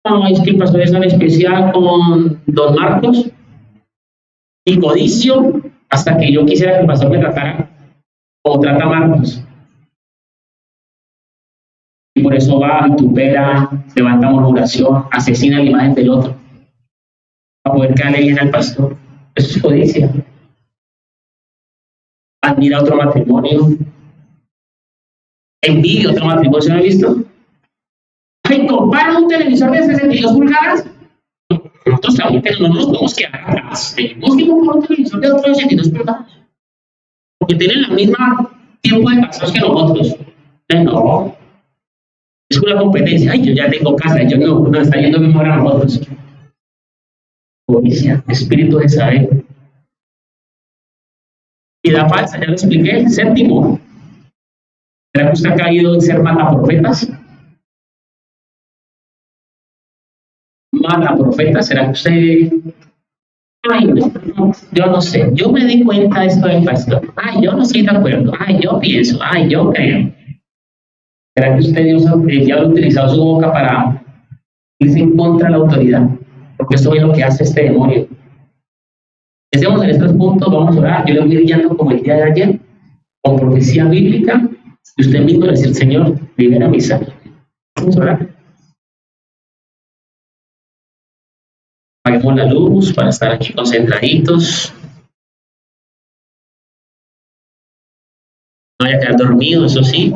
No, es que el pastor es tan especial con don Marcos. Y codicio hasta que yo quisiera que el pastor me tratara como trata a Marcos. Y por eso va, vitupera, levanta murmuración, asesina la imagen del otro. Para poder caerle bien al pastor. Eso es codicia. Admira otro matrimonio. Envidia otro matrimonio. ¿Se lo han visto? Ay, compara un televisor de 62 pulgadas. Nosotros también no nos podemos quedar atrás. Tenemos que comprar un televisor de otro de 62 pulgadas. Porque tienen el mismo tiempo de casados que nosotros. No. Es una competencia. Ay, yo ya tengo casa. Yo no está yendo mejor a nosotros. Codicia, espíritu de saber. Y la falsa, ya lo expliqué. Séptimo. ¿Será que usted ha caído en ser mataprofetas? Mataprofetas, ¿será que usted... Ay, no, yo no sé. Yo me di cuenta de esto del pastor. Ay, yo no estoy de acuerdo. Ay, yo pienso. Ay, yo creo. ¿Será que usted ya ha utilizado su boca para irse en contra de la autoridad? Porque eso es lo que hace este demonio. Estemos en estos puntos, vamos a orar. Yo le voy guiando como el día de ayer, con profecía bíblica, y usted mismo le dice, el Señor, libera mi sangre. Vamos a orar. Apaguemos la luz para estar aquí concentraditos. No vaya a quedar dormido, eso sí.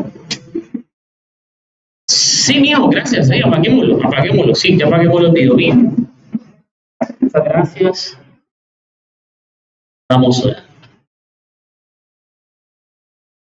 Sí, mijo, gracias. Apaguémoslo. Sí, ya apaguémoslo, pido bien. Muchas gracias. Vamos a orar.